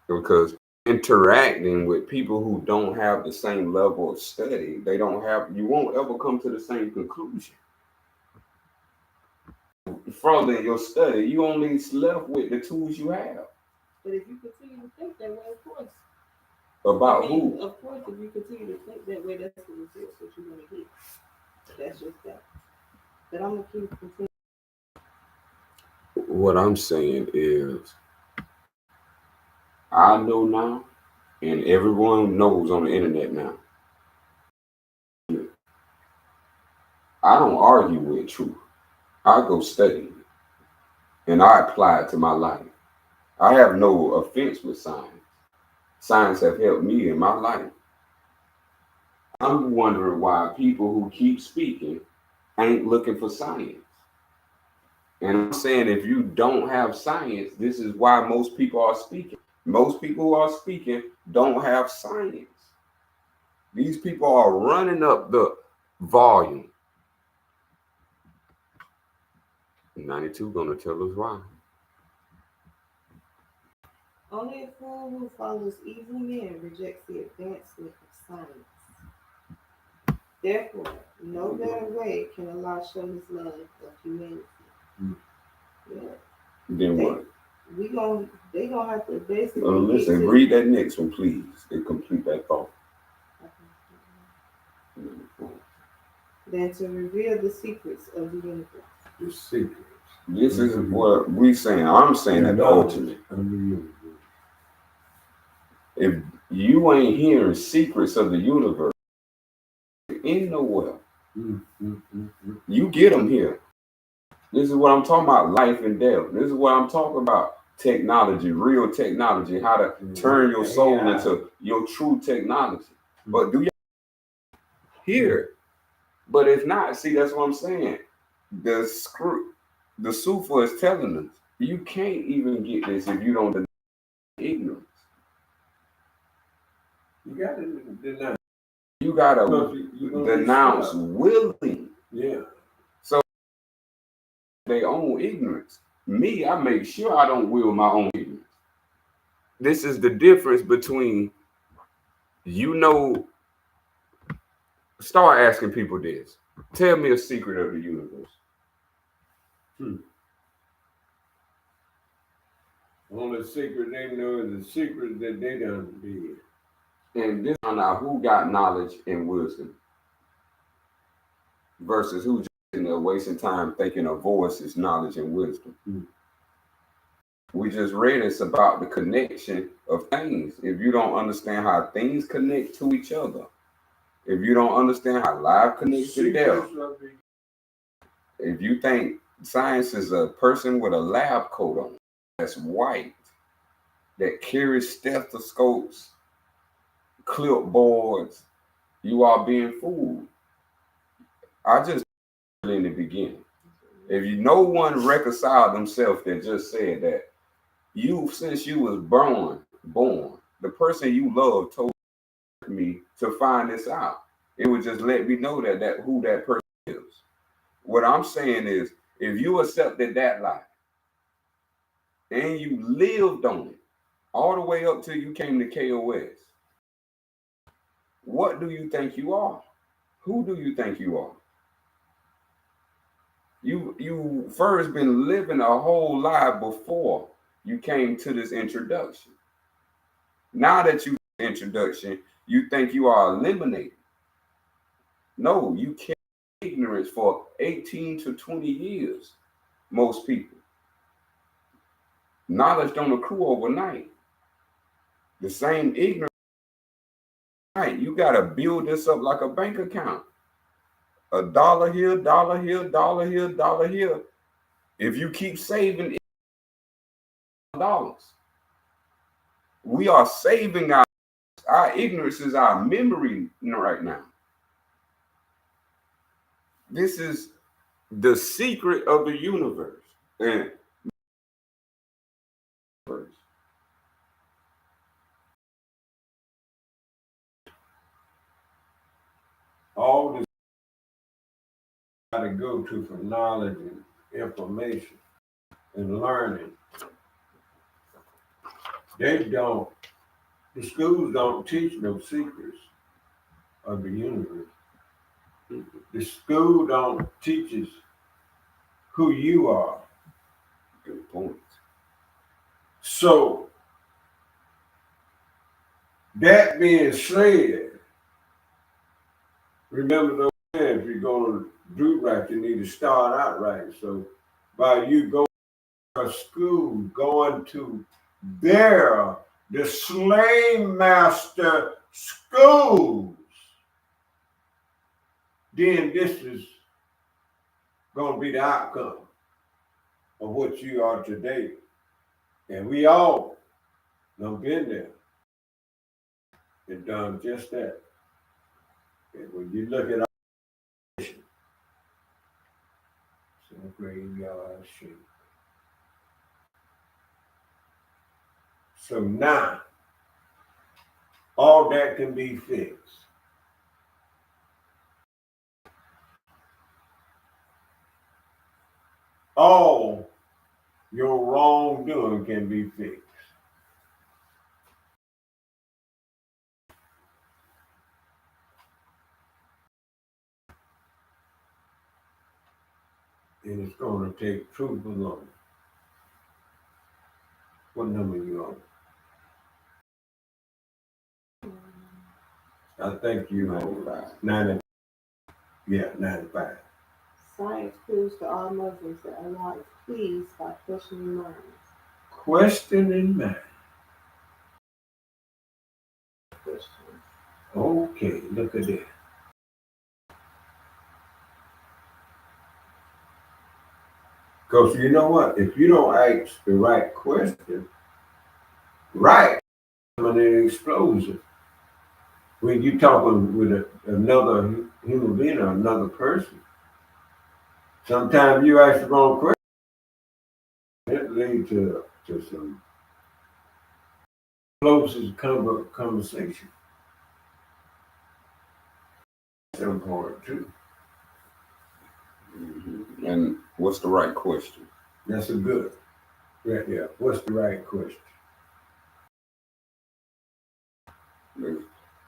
because interacting with people who don't have the same level of study, you won't ever come to the same conclusion. Further in your study, you only left with the tools you have. But if you continue to think that way, of course. About who? Of course, if you continue to think that way, that's the results that you're gonna get. That's just that. But I'm gonna keep continuing. What I'm saying is, I know now, and everyone knows on the internet now. I don't argue with truth. I go study it, and I apply it to my life. I have no offense with science. Science have helped me in my life. I'm wondering why people who keep speaking ain't looking for science. And I'm saying if you don't have science, this is why most people are speaking. Most people who are speaking don't have science. These people are running up the volume. 92 gonna tell us why. Only a fool who follows evil men rejects the advancement of science. Therefore, no better way can Allah show his love of humanity. Yeah. Then what? They gonna have to basically. Listen, read that next one, please, and complete that thought. Than to reveal the secrets of the universe. The secrets. This is what we saying. I'm saying at the ultimate. If you ain't hearing secrets of the universe, ain't nowhere. You get them here. This is what I'm talking about, life and death. This is what I'm talking about, technology, real technology, how to turn your soul into your true technology. But do you hear it? But if not, see, that's what I'm saying. The Sufa is telling us, you can't even get this if you don't deny ignorance. You gotta deny. You gotta. denounce willing. Yeah. So they own ignorance. Me, I make sure I don't will my own ignorance. This is the difference between, start asking people this. Tell me a secret of the universe. Only secret they know is the secret that they done did. And this on out who got knowledge and wisdom versus who just in there wasting time thinking a voice is knowledge and wisdom. We just read it's about the connection of things. If you don't understand how things connect to each other, if you don't understand how life connects to death, if you think science is a person with a lab coat on that's white, that carries stethoscopes, clipboards, you are being fooled. I just in the beginning. If no one reconciled themselves that just said that since you was born, the person you love told me to find this out. It would just let me know that who that person is. What I'm saying is, if you accepted that lie and you lived on it all the way up till you came to KOS, what do you think you are? Who do you think you are? You first been living a whole life before you came to this introduction. Now that you introduction, you think you are eliminated. No, you carry ignorance for 18 to 20 years. Most people. Knowledge don't accrue overnight. The same ignorance. You gotta build this up like a bank account. $1 here, $1 here, $1 here, $1 here. If you keep saving dollars, we are saving our ignorance is our memory right now. This is the secret of the universe. And all this got to go to for knowledge and information and learning. The schools don't teach no secrets of the universe. The school don't teach us who you are. good point. So, that being said, remember those if you're going to do right, you need to start out right. So, by you going to school, going to the slave master schools, then this is going to be the outcome of what you are today. And we all have been there and done just that. And when you look at our nation, it's a graveyard shape. So now, all that can be fixed. All your wrongdoing can be fixed. And it's going to take truth alone. What number are you on? I think you on 90. Yeah, 95. Science proves to all Muslims that Allah is pleased by questioning minds. Questioning man. Questions. Okay, look at that. Because you know what? If you don't ask the right question, right, when an explosion, when you're talking with another human being or another person, sometimes you ask the wrong question, it leads to some closest conversation. important too. Mm-hmm. And what's the right question? That's a good right there. What's the right question? That's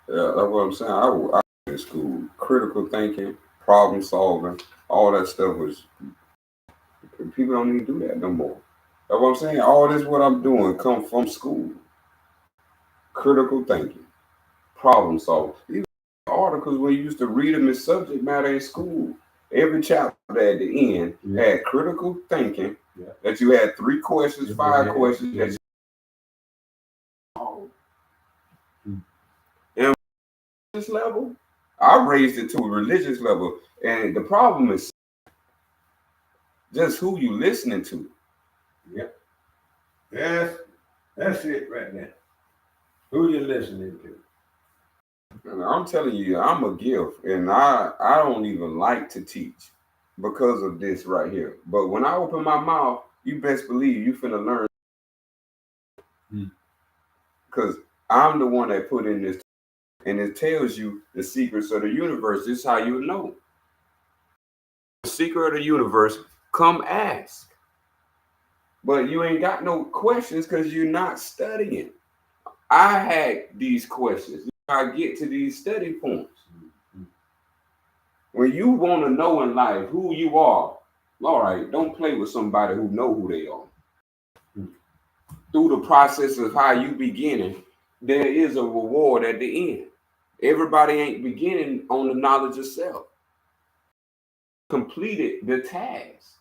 what I'm saying. I was in school, critical thinking, problem solving, all that stuff was. People don't even do that no more. That's what I'm saying. All this what I'm doing come from school. Critical thinking, problem solving. These articles we used to read them as subject matter in school. Every chapter at the end had critical thinking. Yeah. That you had 3 questions, 5 questions. That and religious level, I raised it to a religious level, and the problem is just who you listening to. Yep. That's it right there. Who you listening to? And I'm telling you, I'm a gift, and I don't even like to teach because of this right here. But when I open my mouth, you best believe you finna learn. Because I'm the one that put in this, and it tells you the secrets of the universe. This is how you know. The secret of the universe, come ask. But you ain't got no questions because you're not studying. I had these questions. I get to these study points. When you want to know in life who you are, all right, don't play with somebody who know who they are. Through the process of how you beginning, there is a reward at the end. Everybody ain't beginning on the knowledge of self. Completed the task.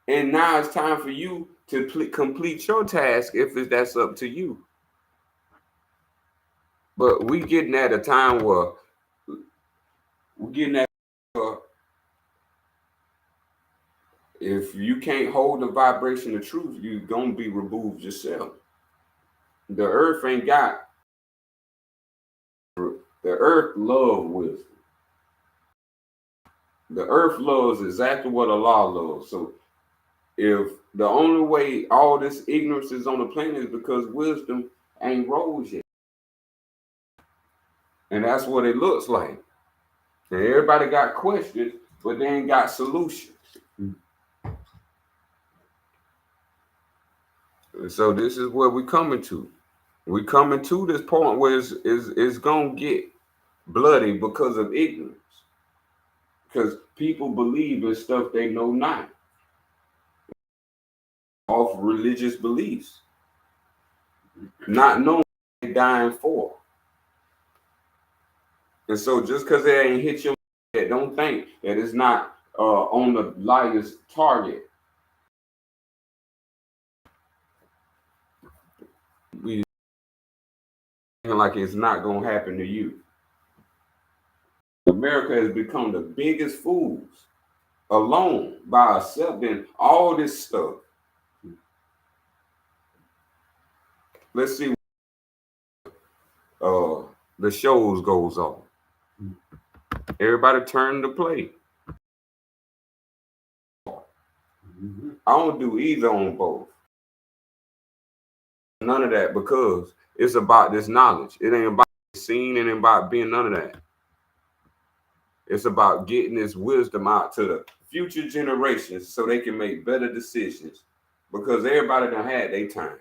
And now it's time for you to complete your task if that's up to you. But we getting at a time where we're getting at if you can't hold the vibration of truth, you're gonna be removed yourself. The earth ain't got. The earth loves wisdom. The earth loves exactly what Allah loves. So if the only way all this ignorance is on the planet is because wisdom ain't rose yet. And that's what it looks like. And everybody got questions, but they ain't got solutions. So this is where we're coming to. We're coming to this point where it's going to get bloody because of ignorance. Because people believe in stuff they know not. Off religious beliefs. Not knowing what they're dying for. And so just because it ain't hit your head, don't think that it's not on the liar's target. We like it's not going to happen to you. America has become the biggest fools alone by accepting all this stuff. Let's see the shows goes on. Everybody turn to play. I don't do either on both. None of that because it's about this knowledge. It ain't about seeing, it ain't about being none of that. It's about getting this wisdom out to the future generations so they can make better decisions because everybody done had their time.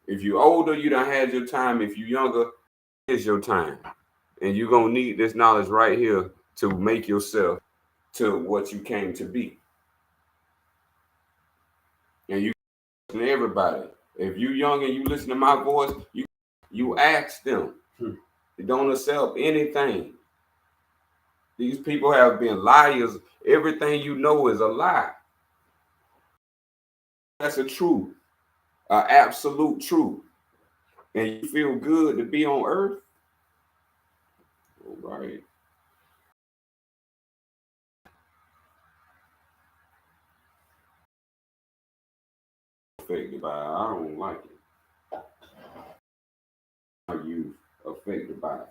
If you're older, you done had your time. If you're younger, it's your time. And you're going to need this knowledge right here to make yourself to what you came to be. And you listen to everybody. If you're young and you listen to my voice, you ask them. They don't accept anything. These people have been liars. Everything you know is a lie. That's a truth, an absolute truth. And you feel good to be on earth? All right. Affected by it. I don't like it. Are you affected by it?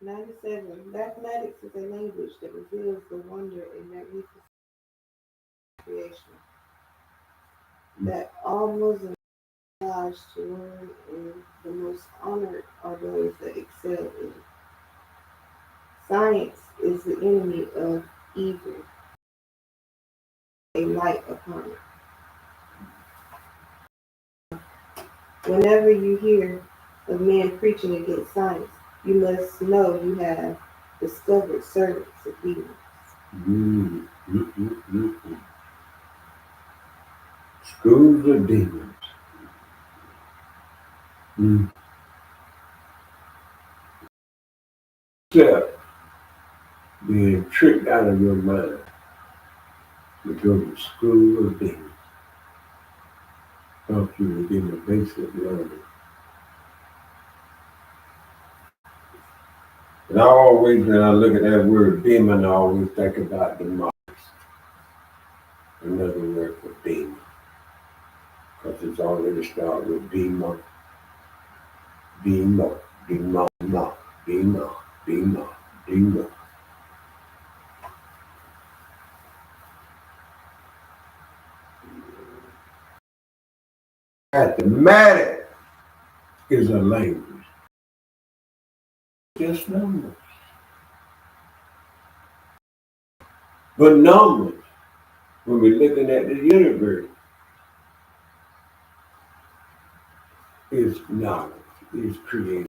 97. Mathematics is a language that reveals the wonder and magnificence of creation. That all Muslims God's word, and the most honored are those that excel in it. Science is the enemy of evil, a light upon it. Whenever you hear of men preaching against science, you must know you have discovered servants of demons. Mm, mm, mm, mm, mm. Schools of demons. Mm. Except being tricked out of your mind to go to school of demons. Help you to get the basic learning. And I always, when I look at that word demon, I always think about demons. Another word for demon. Because it's already started with demon, demon, demon, demon, demon, demon, demon. Mathematics is a language. Just numbers. But numbers, when we're looking at the universe, is knowledge, is creation.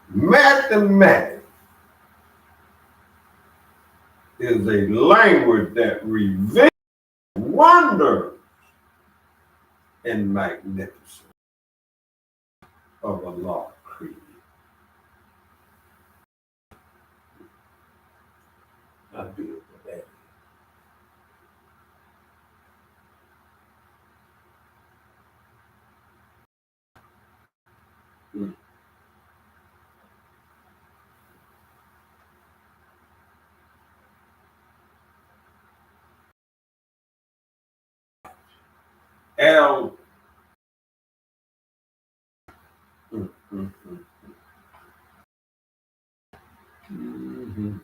Mathematics is a language that reveals wonder and magnificence of a law created. I feel for that. Mm. L. Mm, mm, mm. Mm-hmm.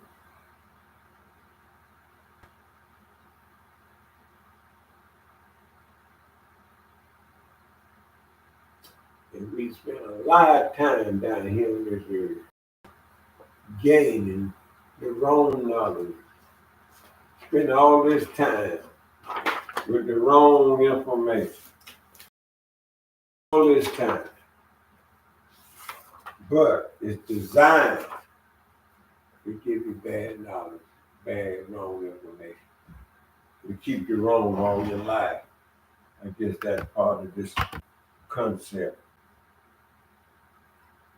And we spent a lot of time down here in this area gaining the wrong knowledge. Spend all this time with the wrong information. All this time. But it's designed to give you bad knowledge, bad, wrong information. To keep you wrong all your life. I guess that's part of this concept.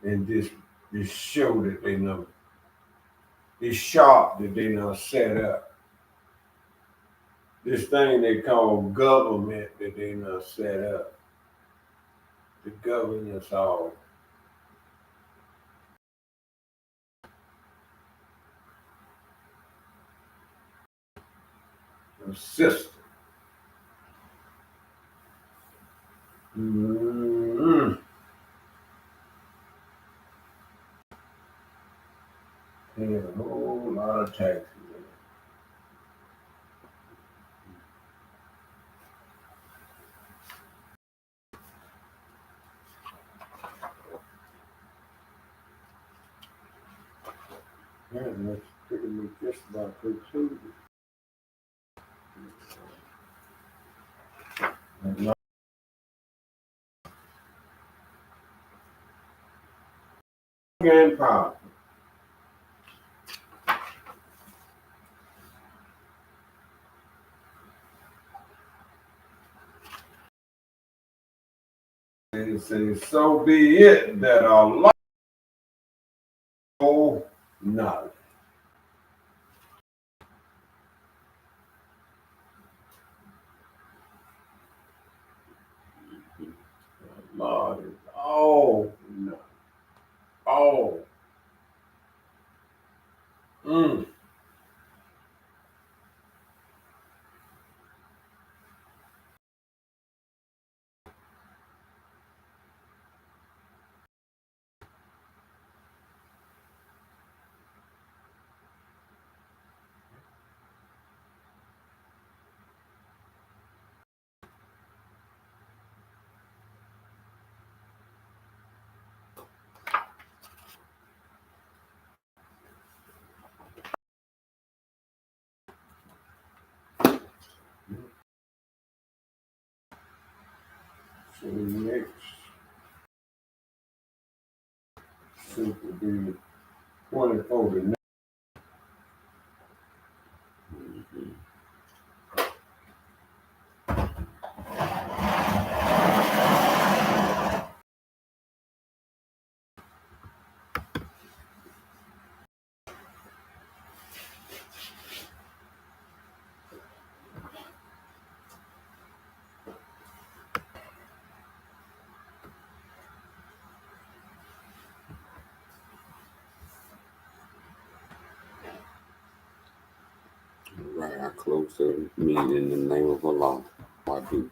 And this show that they know, this shop that they now set up, this thing they call government that they now set up to govern us all. A system. Mm-hmm. Paying a whole lot of taxes. Yeah, that's pretty much just about concluded. And powerful. And it says, so be it that Allah knowledge. Allah is all knowledge. All. Mm. And the next suit will be 24 to 9. Right, I close the meeting in the name of Allah. I do.